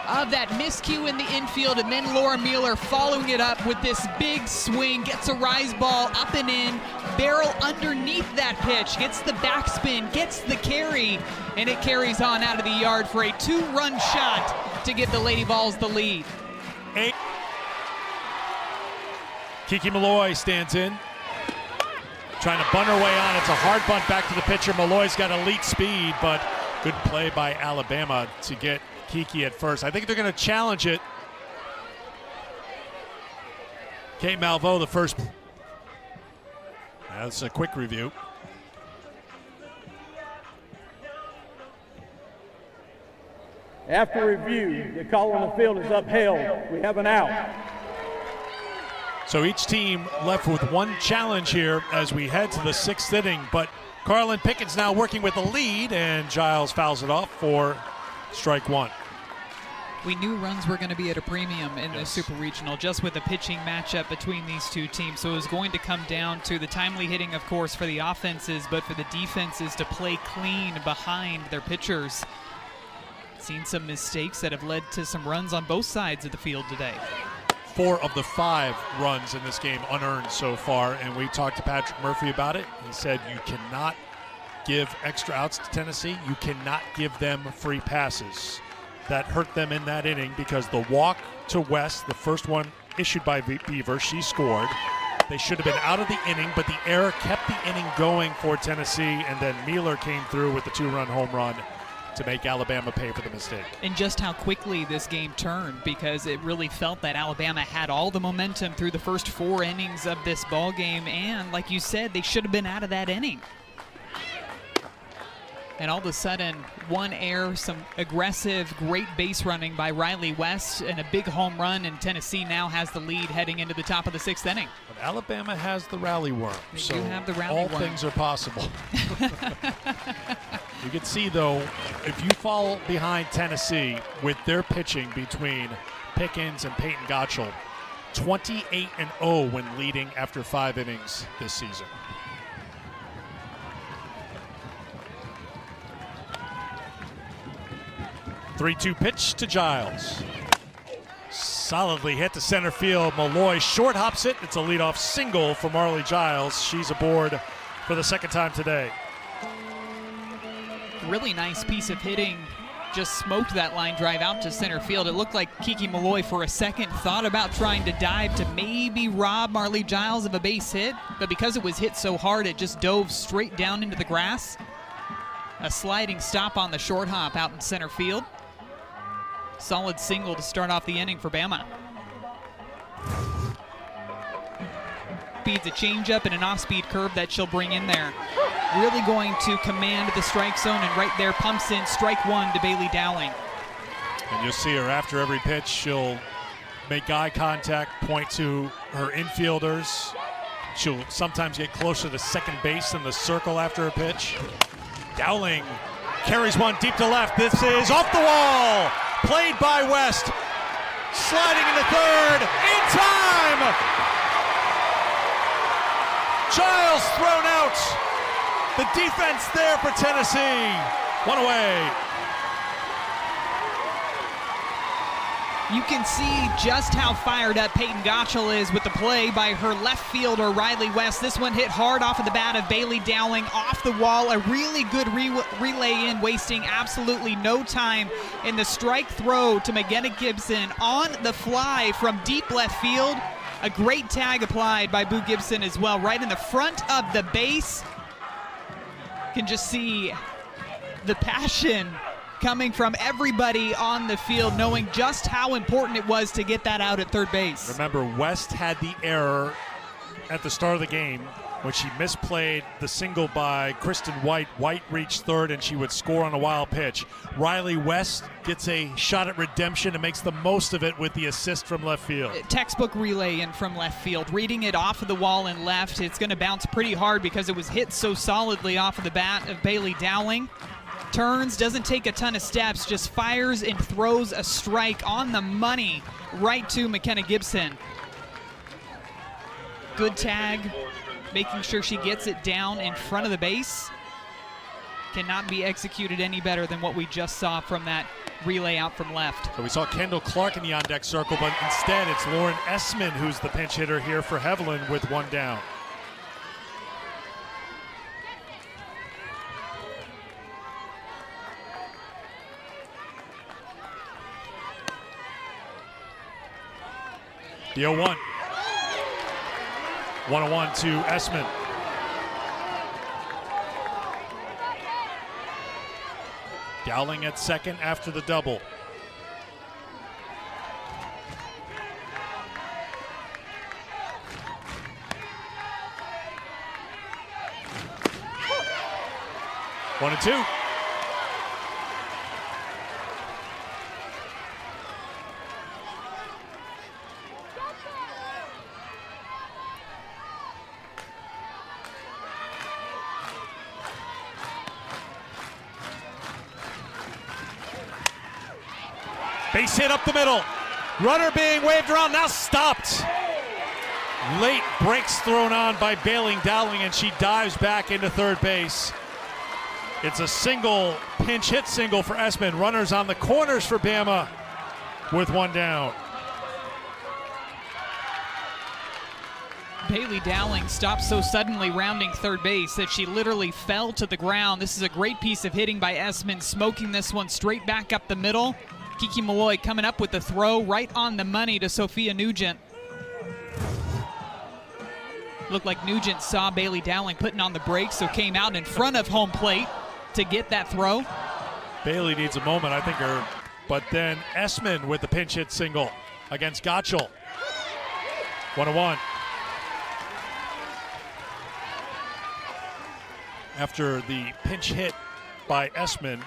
of that miscue in the infield, and then Laura Miller following it up with this big swing, gets a rise ball up and in, barrel underneath that pitch, gets the backspin, gets the carry, and it carries on out of the yard for a 2-run shot to give the Lady Vols the lead. Kiki Malloy stands in, trying to bunt her way on. It's a hard bunt back to the pitcher. Malloy's got elite speed, but good play by Alabama to get Kiki at first. I think they're going to challenge it. Kate Malveaux, the first. That's a quick review. After review, the call on the field is upheld. We have an out. So each team left with one challenge here as we head to the 6th inning, but Carlin Pickens now working with the lead, and Giles fouls it off for strike 1. We knew runs were going to be at a premium in the Super Regional, just with the pitching matchup between these two teams. So it was going to come down to the timely hitting, of course, for the offenses, but for the defenses to play clean behind their pitchers. Seen some mistakes that have led to some runs on both sides of the field today. 4 of the 5 runs in this game unearned so far, and we talked to Patrick Murphy about it. He said you cannot give extra outs to Tennessee. You cannot give them free passes. That hurt them in that inning because the walk to West, the first one issued by Beaver, she scored. They should have been out of the inning, but the error kept the inning going for Tennessee, and then Mueller came through with the 2-run home run to make Alabama pay for the mistake. And just how quickly this game turned, because it really felt that Alabama had all the momentum through the first 4 innings of this ball game, and like you said, they should have been out of that inning. And all of a sudden, one error, some aggressive, great base running by Riley West, and a big home run, and Tennessee now has the lead heading into the top of the 6th inning. But Alabama has the rally worm, They do have the rally all worm. things are possible. You can see, though, if you fall behind Tennessee with their pitching between Pickens and Peyton Gottschall, 28-0 when leading after 5 innings this season. Three-two pitch to Giles. Solidly hit to center field. Malloy short hops it. It's a leadoff single for Marley Giles. She's aboard for the 2nd time today. Really nice piece of hitting. Just smoked that line drive out to center field. It looked like Kiki Malloy for a second thought about trying to dive to maybe rob Marley Giles of a base hit, but because it was hit so hard, it just dove straight down into the grass. A sliding stop on the short hop out in center field. Solid single to start off the inning for Bama. Speeds a changeup and an off-speed curve that she'll bring in there. Really going to command the strike zone, and right there pumps in strike 1 to Bailey Dowling. And you'll see her after every pitch. She'll make eye contact, point to her infielders. She'll sometimes get closer to second base than the circle after a pitch. Dowling carries one deep to left. This is off the wall. Played by West. sliding into third, in time! Giles thrown out. The defense there for Tennessee. One away. You can see just how fired up Peyton Gottschall is with the play by her left fielder, Riley West. This one hit hard off of the bat of Bailey Dowling, off the wall. A really good relay in, wasting absolutely no time in the strike throw to McKenna Gibson on the fly from deep left field. A great tag applied by Boo Gibson as well, right in the front of the base. Can just see the passion coming from everybody on the field, knowing just how important it was to get that out at third base. Remember, West had the error at the start of the game when she misplayed the single by Kristen White. White reached third and she would score on a wild pitch. Riley West gets a shot at redemption and makes the most of it with the assist from left field. Textbook relay in from left field, reading it off of the wall and left. It's going to bounce pretty hard because it was hit so solidly off of the bat of Bailey Dowling. Turns, doesn't take a ton of steps, just fires and throws a strike on the money right to McKenna Gibson. Good tag, making sure she gets it down in front of the base. Cannot be executed any better than what we just saw from that relay out from left. So we saw Kendall Clark in the on-deck circle, but instead it's Lauren Essman who's the pinch hitter here for Hevelin with one down. The 0-1. 1-1 to Essman. Dowling at second after the double. One and two. Base hit up the middle. Runner being waved around, now stopped. Late breaks thrown on by Bailey Dowling, and she dives back into third base. It's a single, pinch hit single for Essman. Runners on the corners for Bama with one down. Bailey Dowling stopped so suddenly rounding third base that she literally fell to the ground. This is a great piece of hitting by Essman, smoking this one straight back up the middle. Kiki Malloy coming up with the throw right on the money to Sophia Nugent. Looked like Nugent saw Bailey Dowling putting on the brakes, so came out in front of home plate to get that throw. Bailey needs a moment, I think, but then Essman with the pinch hit single against Gottschall. 1-1. After the pinch hit by Essman,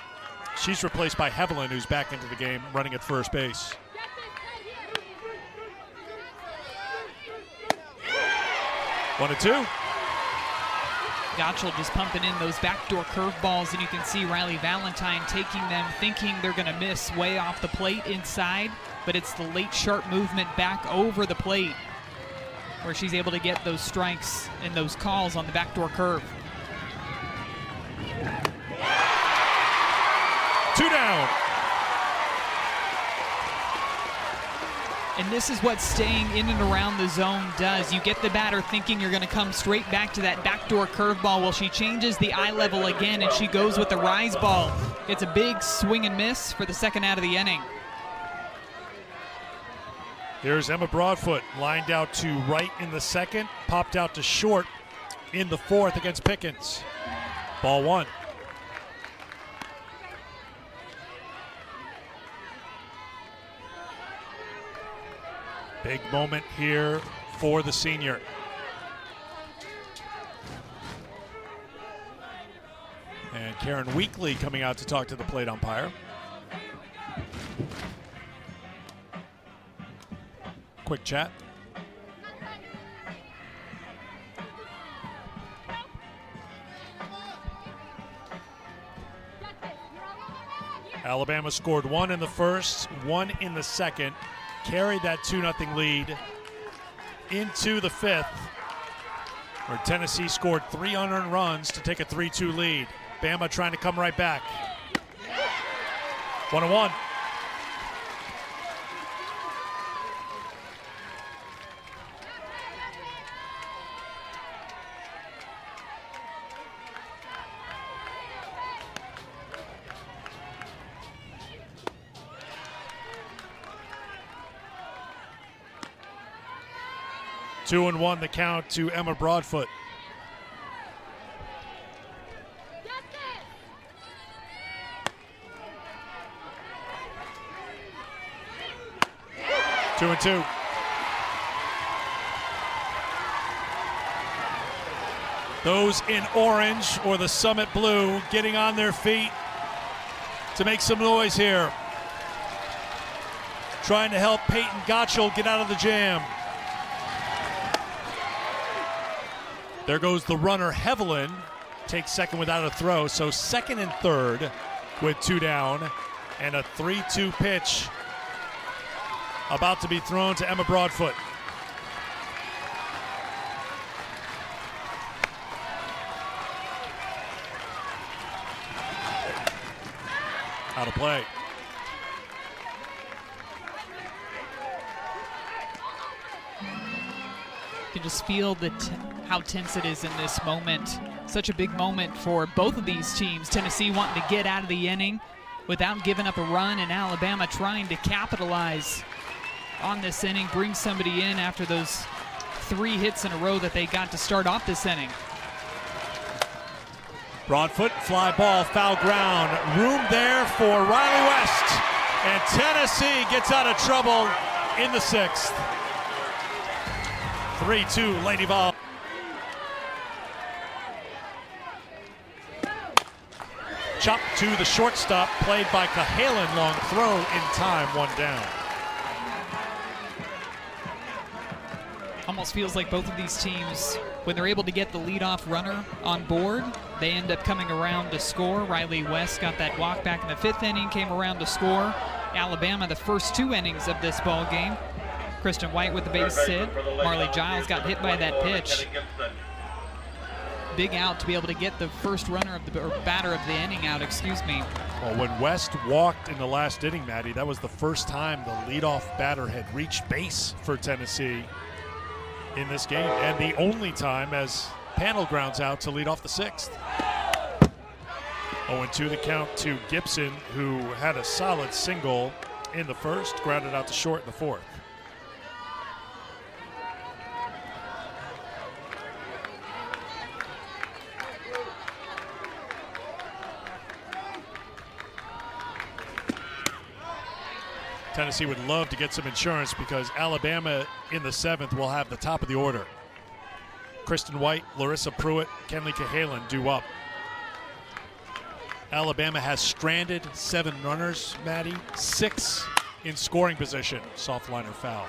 she's replaced by Hevelin, who's back into the game, running at first base. One and two. Gottschall just pumping in those backdoor curveballs, and you can see Riley Valentine taking them, thinking they're going to miss way off the plate inside, but it's the late sharp movement back over the plate where she's able to get those strikes and those calls on the backdoor curve. Two down. And this is what staying in and around the zone does. You get the batter thinking you're going to come straight back to that backdoor curveball. Well, she changes the eye level again, and she goes with the rise ball. It's a big swing and miss for the second out of the inning. Here's Emma Broadfoot, lined out to right in the second, popped out to short in the fourth against Pickens. Ball one. Big moment here for the senior. And Karen Weekly coming out to talk to the plate umpire. Quick chat. Alabama scored one in the first, one in the second carried that 2-0 lead into the 5th, where Tennessee scored 3 unearned runs to take a 3-2 lead. Bama trying to come right back. 1-1. Two and 1 the count to Emma Broadfoot. Two and 2. Those in orange or the Summit blue getting on their feet to make some noise here. Trying to help Peyton Gottschall get out of the jam. There goes the runner, Hevelin, takes second without a throw. So second and third with 2 down, and a 3-2 pitch about to be thrown to Emma Broadfoot. Out of play. You can just feel how tense it is in this moment. Such a big moment for both of these teams. Tennessee wanting to get out of the inning without giving up a run, and Alabama trying to capitalize on this inning, bring somebody in after those 3 hits in a row that they got to start off this inning. Broadfoot, fly ball, foul ground. Room there for Riley West. And Tennessee gets out of trouble in the 6th. 3-2 Lady Vol. Chop to the shortstop, played by Cahalan. Long throw in time, 1 down. Almost feels like both of these teams, when they're able to get the leadoff runner on board, they end up coming around to score. Riley West got that walk back in the 5th inning, came around to score. Alabama, the first 2 innings of this ball game. Kristen White with the base hit. Marley Giles got hit by that pitch. Big out to be able to get the first runner of the, or batter of the inning out, excuse me. Well, when West walked in the last inning, Maddie, that was the first time the leadoff batter had reached base for Tennessee in this game, and the only time as Panel grounds out to lead off the 6th. 0-2 the count to Gibson, who had a solid single in the 1st, grounded out to short in the 4th. Tennessee would love to get some insurance because Alabama in the 7th will have the top of the order. Kristen White, Larissa Pruitt, Kenley Cahalan due up. Alabama has stranded 7 runners, Maddie, 6 in scoring position, soft liner foul.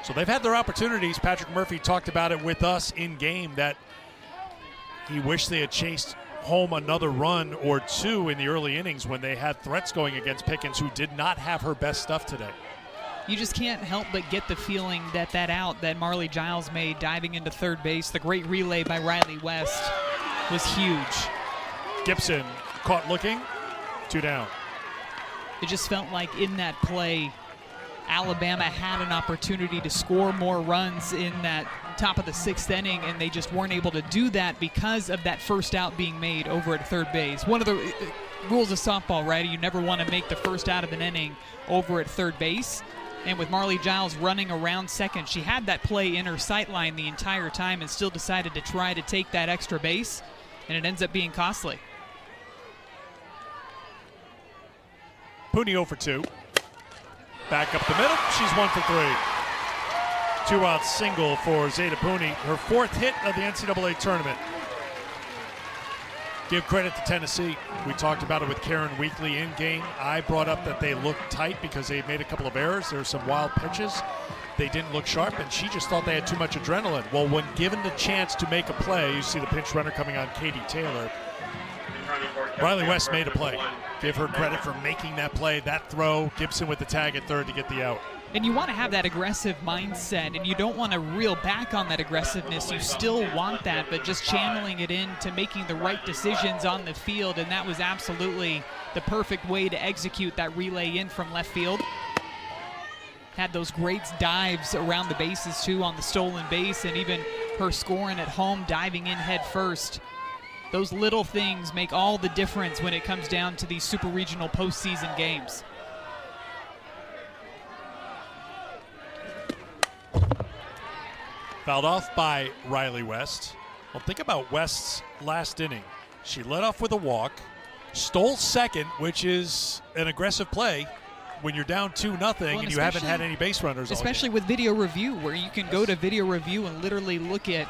So they've had their opportunities. Patrick Murphy talked about it with us in game that he wished they had chased home another run or 2 in the early innings when they had threats going against Pickens, who did not have her best stuff today. You just can't help but get the feeling that out that Marley Giles made diving into third base, the great relay by Riley West, was huge. Gibson caught looking, 2 down. It just felt like in that play, Alabama had an opportunity to score more runs in that top of the 6th inning, and they just weren't able to do that because of that first out being made over at third base. One of the rules of softball, right? You never want to make the first out of an inning over at third base. And with Marley Giles running around second, she had that play in her sight line the entire time and still decided to try to take that extra base, and it ends up being costly. Pooney 0 for 2. Back up the middle, she's 1 for 3. 2-out single for Zeta Pooney, her 4th hit of the NCAA tournament. Give credit to Tennessee. We talked about it with Karen Weekly in game. I brought up that they looked tight because they made a couple of errors. There were some wild pitches. They didn't look sharp, and she just thought they had too much adrenaline. Well, when given the chance to make a play, you see the pinch runner coming on Katie Taylor. Riley West made a play. Give her credit for making that play, that throw. Gibson with the tag at third to get the out. And you want to have that aggressive mindset, and you don't want to reel back on that aggressiveness. You still want that, but just channeling it into making the right decisions on the field, and that was absolutely the perfect way to execute that relay in from left field. Had those great dives around the bases, too, on the stolen base, and even her scoring at home, diving in head first. Those little things make all the difference when it comes down to these super regional postseason games. Fouled off by Riley West. Well, think about West's last inning. She led off with a walk, stole second, which is an aggressive play when you're down 2-0 and you haven't had any base runners. Especially with video review, where you can go to video review and literally look at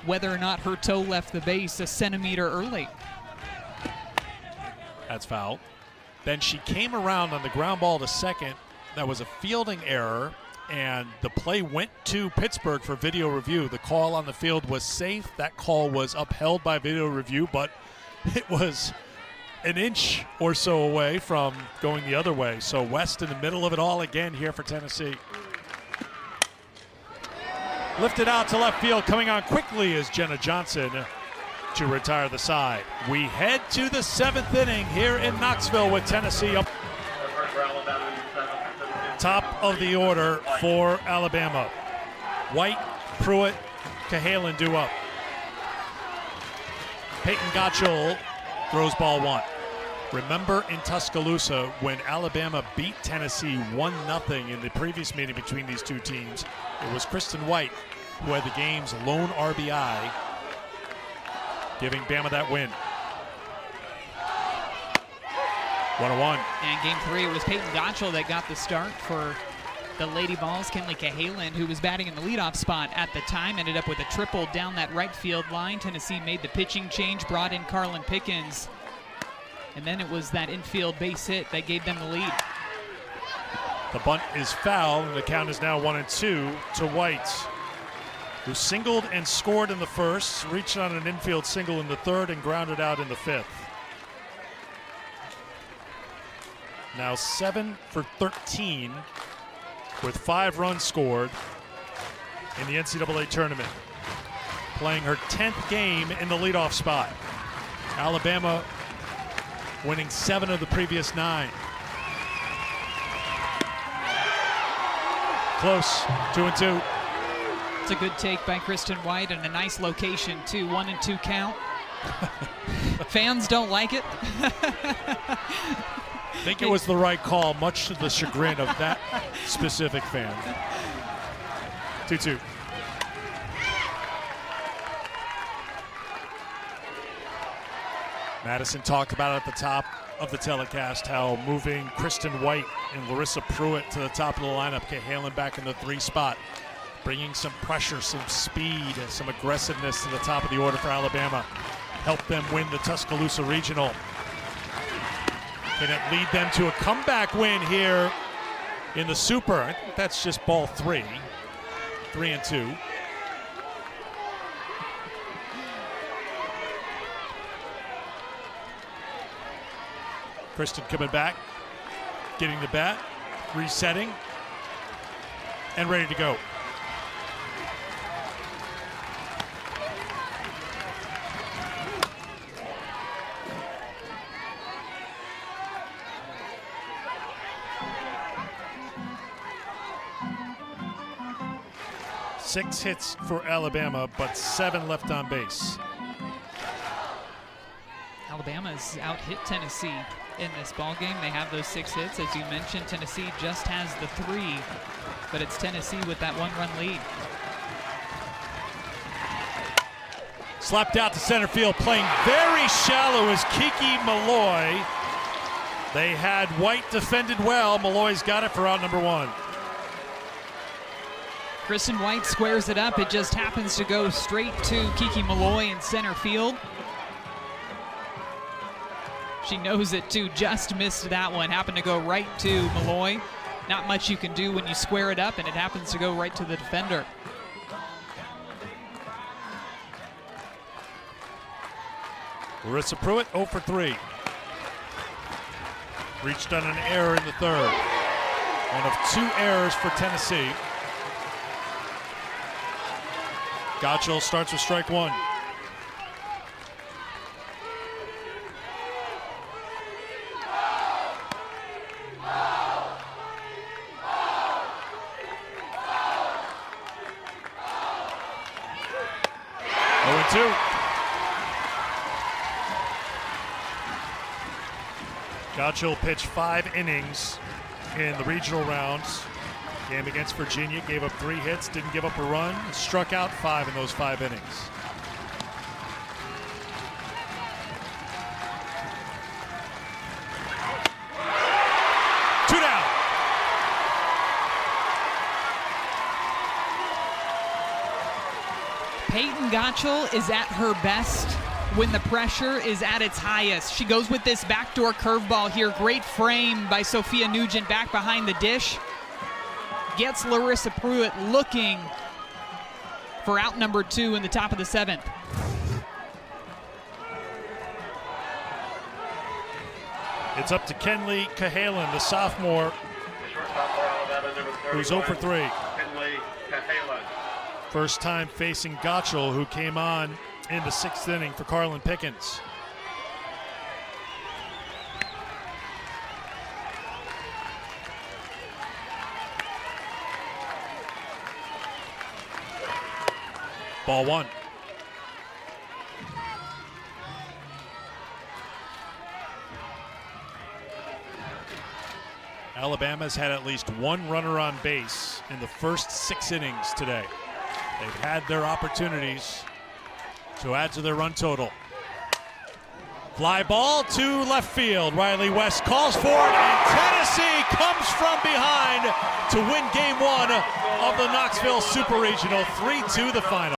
whether or not her toe left the base a centimeter early. That's foul. Then she came around on the ground ball to second. That was a fielding error, and the play went to Pittsburgh for video review. The call on the field was safe. That call was upheld by video review, but it was an inch or so away from going the other way. So West in the middle of it all again here for Tennessee. Lifted out to left field, coming on quickly is Jenna Johnson to retire the side. We head to the 7th inning here in Knoxville with Tennessee up top of the order for Alabama. White, Pruitt, Cahalan due up. Peyton Gottschall throws ball 1. Remember in Tuscaloosa when Alabama beat Tennessee 1-0 in the previous meeting between these two teams? It was Kristen White who had the game's lone RBI, giving Bama that win. 1-1. And game 3, it was Peyton Gottschall that got the start for the Lady Vols. Kenley Cahalan, who was batting in the leadoff spot at the time, ended up with a triple down that right field line. Tennessee made the pitching change, brought in Carlin Pickens, and then it was that infield base hit that gave them the lead. The bunt is foul, and the count is now 1-2 to White, who singled and scored in the first, reached on an infield single in the third, and grounded out in the 5th. Now 7 for 13 with 5 runs scored in the NCAA tournament. Playing her 10th game in the leadoff spot. Alabama winning 7 of the previous 9. Close, 2-2. It's a good take by Kristen White and a nice location too. 1-2 count. Fans don't like it. I think it was the right call, much to the chagrin of that specific fan. 2-2. Madison talked about it at the top of the telecast, how moving Kristen White and Larissa Pruitt to the top of the lineup, Cahalan back in the 3 spot, bringing some pressure, some speed, and some aggressiveness to the top of the order for Alabama. Helped them win the Tuscaloosa Regional. Can it lead them to a comeback win here in the Super? I think that's just ball 3. 3-2. Kristen coming back, getting the bat, resetting, and ready to go. Six hits for Alabama, but 7 left on base. Alabama's out-hit Tennessee in this ballgame. They have those 6 hits. As you mentioned, Tennessee just has the 3, but it's Tennessee with that 1-run lead. Slapped out to center field, playing very shallow is Kiki Malloy. They had White defended well. Malloy's got it for out number 1. Kristen White squares it up. It just happens to go straight to Kiki Malloy in center field. She knows it too, just missed that one. Happened to go right to Malloy. Not much you can do when you square it up, and it happens to go right to the defender. Larissa Pruitt 0 for 3. Reached on an error in the third. One of 2 errors for Tennessee. Gottschall starts with strike 1. Two. Gottschall pitched 5 innings in the regional rounds. Game against Virginia, gave up 3 hits, didn't give up a run, struck out 5 in those 5 innings. Two down. Peyton Gottschall is at her best when the pressure is at its highest. She goes with this backdoor curveball here. Great frame by Sophia Nugent back behind the dish. Gets Larissa Pruitt looking for out number 2 in the top of the 7th. It's up to Kenley Cahalan, the sophomore, who's 0 for 3. First time facing Gottschall, who came on in the 6th inning for Carlin Pickens. Ball 1. Alabama's had at least 1 runner on base in the first 6 innings today. They've had their opportunities to add to their run total. Fly ball to left field. Riley West calls for it, and Tennessee comes from behind to win game 1 of the Knoxville Super Regional. 3-2 the final.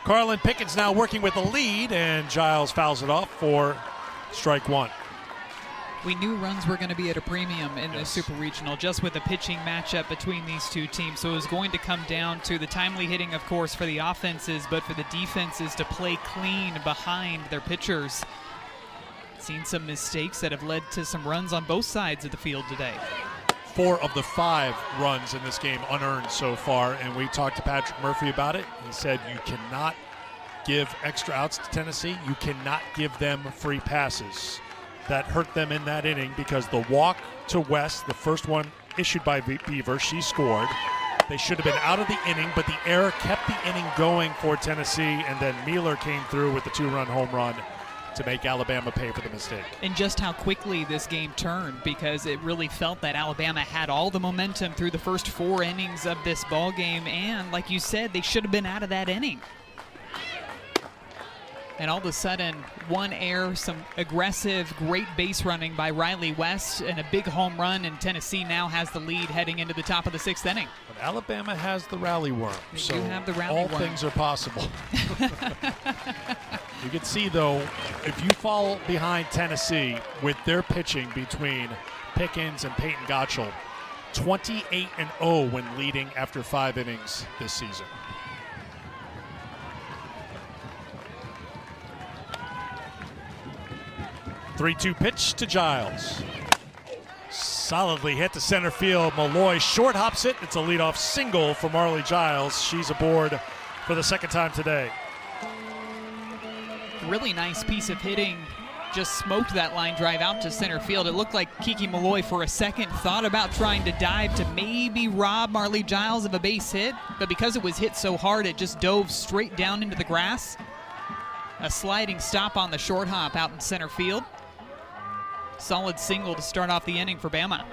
Carlin Pickens now working with the lead, and Giles fouls it off for strike one. We knew runs were going to be at a premium in the Super Regional just with the pitching matchup between these two teams. So it was going to come down to the timely hitting, of course, for the offenses, but for the defenses to play clean behind their pitchers. Seen some mistakes that have led to some runs on both sides of the field today. 4 of the 5 runs in this game unearned so far, and we talked to Patrick Murphy about it. He said you cannot give extra outs to Tennessee. You cannot give them free passes. That hurt them in that inning because the walk to West, the first one issued by Beaver, she scored. They should have been out of the inning, but the error kept the inning going for Tennessee, and then Mueller came through with the 2-run home run to make Alabama pay for the mistake. And just how quickly this game turned, because it really felt that Alabama had all the momentum through the first 4 innings of this ball game, and like you said, they should have been out of that inning. And all of a sudden, one error, some aggressive, great base running by Riley West, and a big home run, and Tennessee now has the lead heading into the top of the 6th inning. But Alabama has the rally worm, so have the rally all worm. things are possible. You can see, though, if you fall behind Tennessee with their pitching between Pickens and Peyton Gottschall, 28-0 when leading after 5 innings this season. Three-two pitch to Giles. Solidly hit to center field. Malloy short hops it. It's a leadoff single for Marley Giles. She's aboard for the 2nd time today. Really nice piece of hitting. Just smoked that line drive out to center field. It looked like Kiki Malloy for a second thought about trying to dive to maybe rob Marley Giles of a base hit, but because it was hit so hard, it just dove straight down into the grass. A sliding stop on the short hop out in center field. Solid single to start off the inning for Bama.